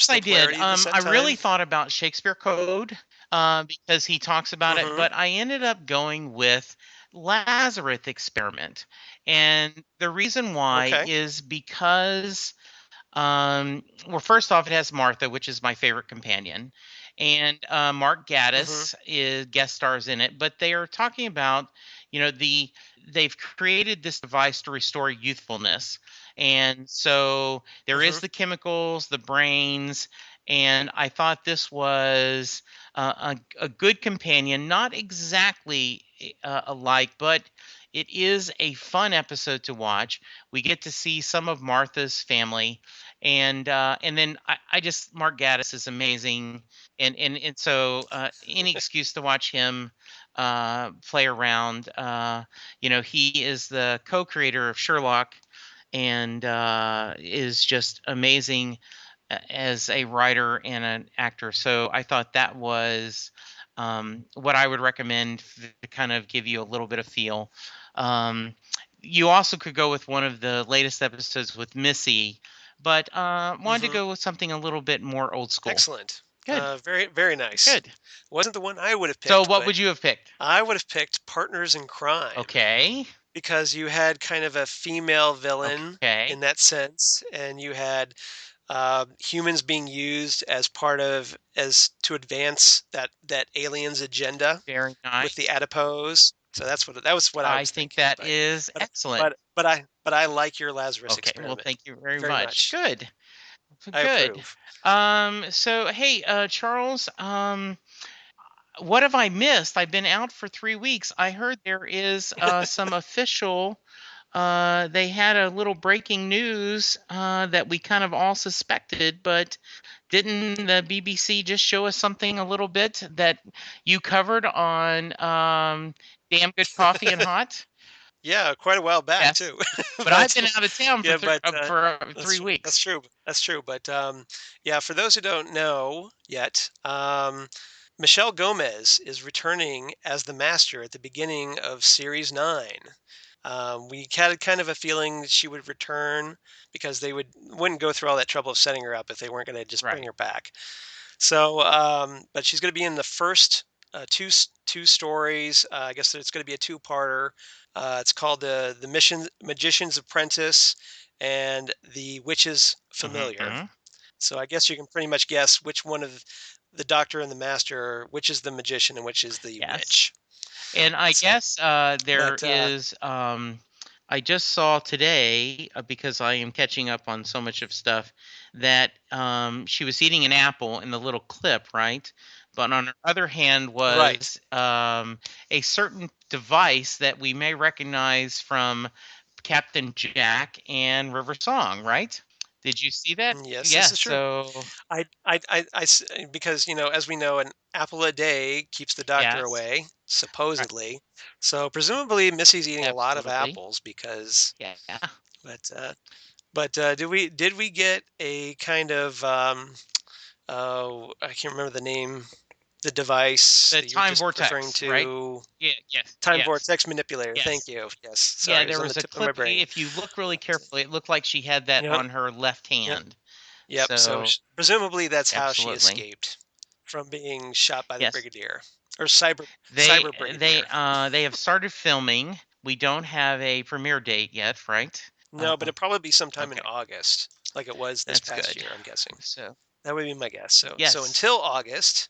I the did. polarity this I really time? thought about Shakespeare Code because he talks about it, Hmm. but I ended up going with Lazarus experiment, and the reason why Okay. is because well, first off, it has Martha, which is my favorite companion, and Mark Hmm. Gaddis is guest stars in it. But they are talking about, they've created this device to restore youthfulness, and so there Hmm. is the chemicals, the brains, and I thought this was a good companion, not exactly alike, but it is a fun episode to watch. We get to see some of Martha's family, and then I just Mark Gaddis is amazing, and so any excuse to watch him play around. He is the co-creator of Sherlock, and is just amazing as a writer and an actor. So I thought that was what I would recommend to kind of give you a little bit of feel. You also could go with one of the latest episodes with Missy, but wanted to Hmm. go with something a little bit more old school. Excellent. Good, Very, very nice. good. Wasn't the one I would have So picked, what but would you have picked? I would have picked Partners in Crime Okay, because you had kind of a female villain okay, in that sense, and you had humans being used as part of as to advance that aliens agenda very with the nice. adipose. So that was what I I was think thinking. that is But excellent. I like your Lazarus Okay, well, experiment thank you very very much. much. Good, I good. approve. So hey, Charles, what have I missed? I've been out for 3 weeks. I heard there is some official. They had a little breaking news that we kind of all suspected, but didn't the BBC just show us something a little bit that you covered on Damn Good Coffee and Hot? Yeah, quite a while back Yes, too. but I've but been out of town yeah, but for three that's weeks. true. That's true. But yeah, for those who don't know yet, Michelle Gomez is returning as the Master at the beginning of Series 9. We had kind of a feeling that she would return because they wouldn't go through all that trouble of setting her up if they weren't going to just bring Right. her back. So, but she's going to be in the first two stories. I guess it's going to be a two-parter. It's called the Magician's Apprentice and the Witch's Familiar. Hmm. So I guess you can pretty much guess which one of the Doctor and the Master, which is the magician and which is the Yes. witch. And I So, guess there but is. I just saw today because I am catching up on so much of stuff that she was eating an apple in the little clip, right? But on her other hand right. was a certain device that we may recognize from Captain Jack and River Song, right? Did you see that? Yes, this Yeah. is true. So Because as we know, an apple a day keeps the doctor yes, away, right, supposedly. So presumably Missy's eating a lot of absolutely. apples because, Yeah. but did we get a kind of I can't remember the name, the device The that you were time just referring vortex, right? to? Yeah. Yes. Time Yes. vortex manipulator. Thank Yes. you. Yes, Yeah, sorry, it was there on the was a tip of my clip. brain. If you look really carefully, it looked like she had that Yep, on her left yep, hand. yep. So So, presumably that's how she absolutely. escaped from being shot by the Yes. brigadier or cyber They brigadier. they have started filming. We don't have a premiere date yet, right? No, but it'd probably be sometime in Okay. August, like it was this That's past good. year, I'm guessing. So, That would be my guess. So yes. until August,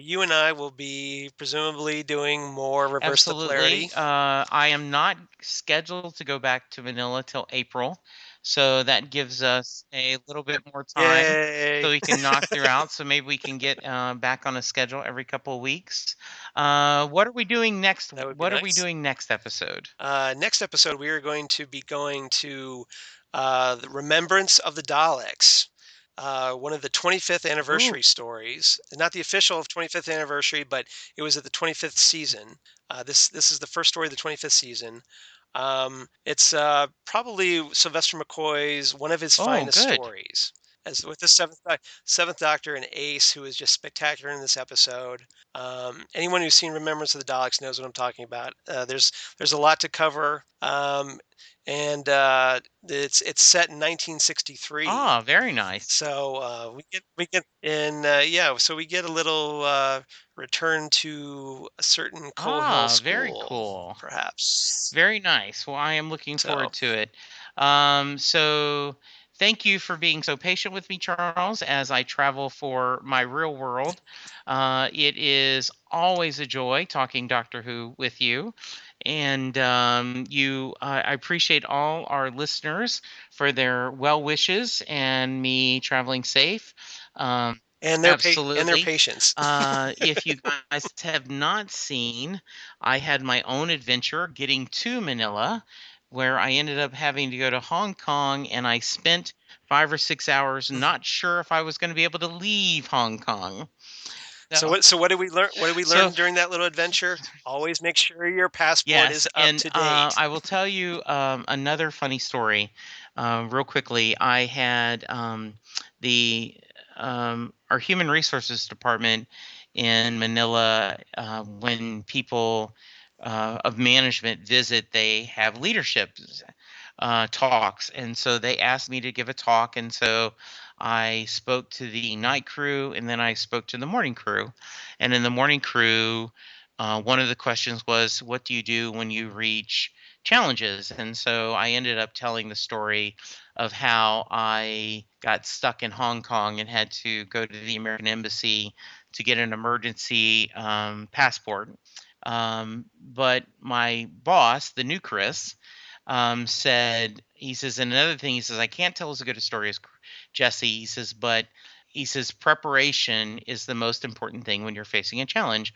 you and I will be presumably doing more reverse the Absolutely. polarity. I am not scheduled to go back to Manila till April, so that gives us a little bit more time so Yay! we can knock through out. So maybe we can get back on a schedule every couple of weeks. What are we doing next? That would be What are we nice. doing next episode? Next episode, we are going to be going to the Remembrance of the Daleks, one of the 25th Ooh. anniversary stories. Not the official 25th anniversary, but it was at the 25th season. This is the first story of the 25th season. It's probably Sylvester McCoy's one of his Oh, finest good. stories. As with the seventh Doctor and Ace, who is just spectacular in this episode. Anyone who's seen Remembrance of the Daleks knows what I'm talking about. There's a lot to cover, and it's set in 1963. Ah, very nice. So we get in yeah. So we get a little return to a certain Coal Hill Ah, very school, cool. perhaps. Very nice. Well, I am looking So forward to it. So thank you for being so patient with me, Charles, as I travel for my real world. It is always a joy talking Doctor Who with you. And I appreciate all our listeners for their well wishes and me traveling safe. Um, and their absolutely. patience. If you guys have not seen, I had my own adventure getting to Manila, where I ended up having to go to Hong Kong, and I spent 5 or 6 hours not sure if I was going to be able to leave Hong Kong. So, So what did we learn? What did we so learn during that little adventure? Always make sure your passport yes, is up and to date. I will tell you another funny story, real quickly. I had the our human resources department in Manila, when people of management visit, they have leadership talks. And so they asked me to give a talk. And so I spoke to the night crew, and then I spoke to the morning crew. And in the morning crew, one of the questions was, what do you do when you reach challenges? And so I ended up telling the story of how I got stuck in Hong Kong and had to go to the American Embassy to get an emergency passport. But my boss, the new Chris, said, he says, and another thing, he says, I can't tell as good a story as Jesse. He says, but he says, preparation is the most important thing when you're facing a challenge.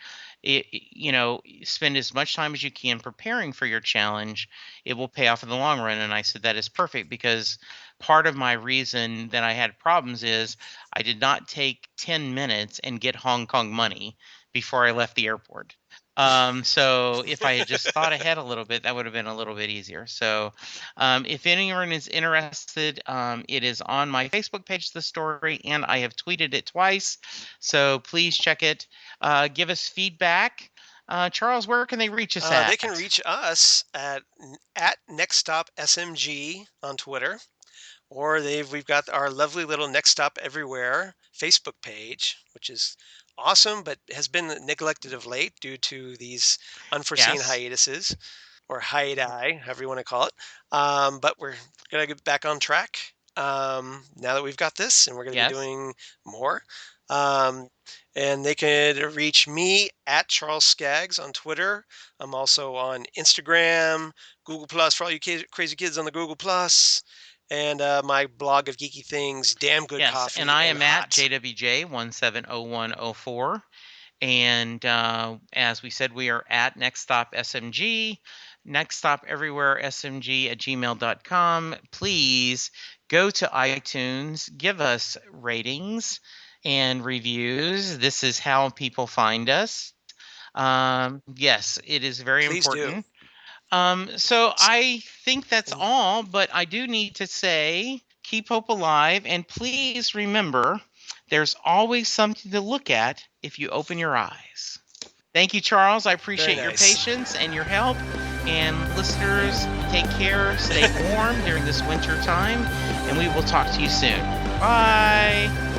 Spend as much time as you can preparing for your challenge. It will pay off in the long run. And I said, that is perfect, because part of my reason that I had problems is I did not take 10 minutes and get Hong Kong money before I left the airport. So if I had just thought ahead a little bit, that would have been a little bit easier. So if anyone is interested, it is on my Facebook page, the story, and I have tweeted it twice. So please check it. Give us feedback. Charles, where can they reach us at? They can reach us at Next Stop SMG on Twitter, or we've got our lovely little Next Stop Everywhere Facebook page, which is awesome, but has been neglected of late due to these unforeseen Yes. hiatuses, or hiati, however you want to call it. But we're going to get back on track now that we've got this, and we're going to be doing more. And they can reach me at Charles Skaggs on Twitter. I'm also on Instagram, Google Plus for all you crazy kids on the Google Plus, and my blog of geeky things, Damn Good Coffee. And I am at hot. JWJ170104. And as we said, we are at Next Stop SMG, Next Stop Everywhere SMG at gmail.com. Please go to iTunes, give us ratings and reviews. This is how people find us. Yes, it is very Please important. do. So I think that's all, but I do need to say, keep hope alive, and please remember, there's always something to look at if you open your eyes. Thank you, Charles. I appreciate your patience and your help. And listeners, take care, stay warm during this winter time, and we will talk to you soon. Bye.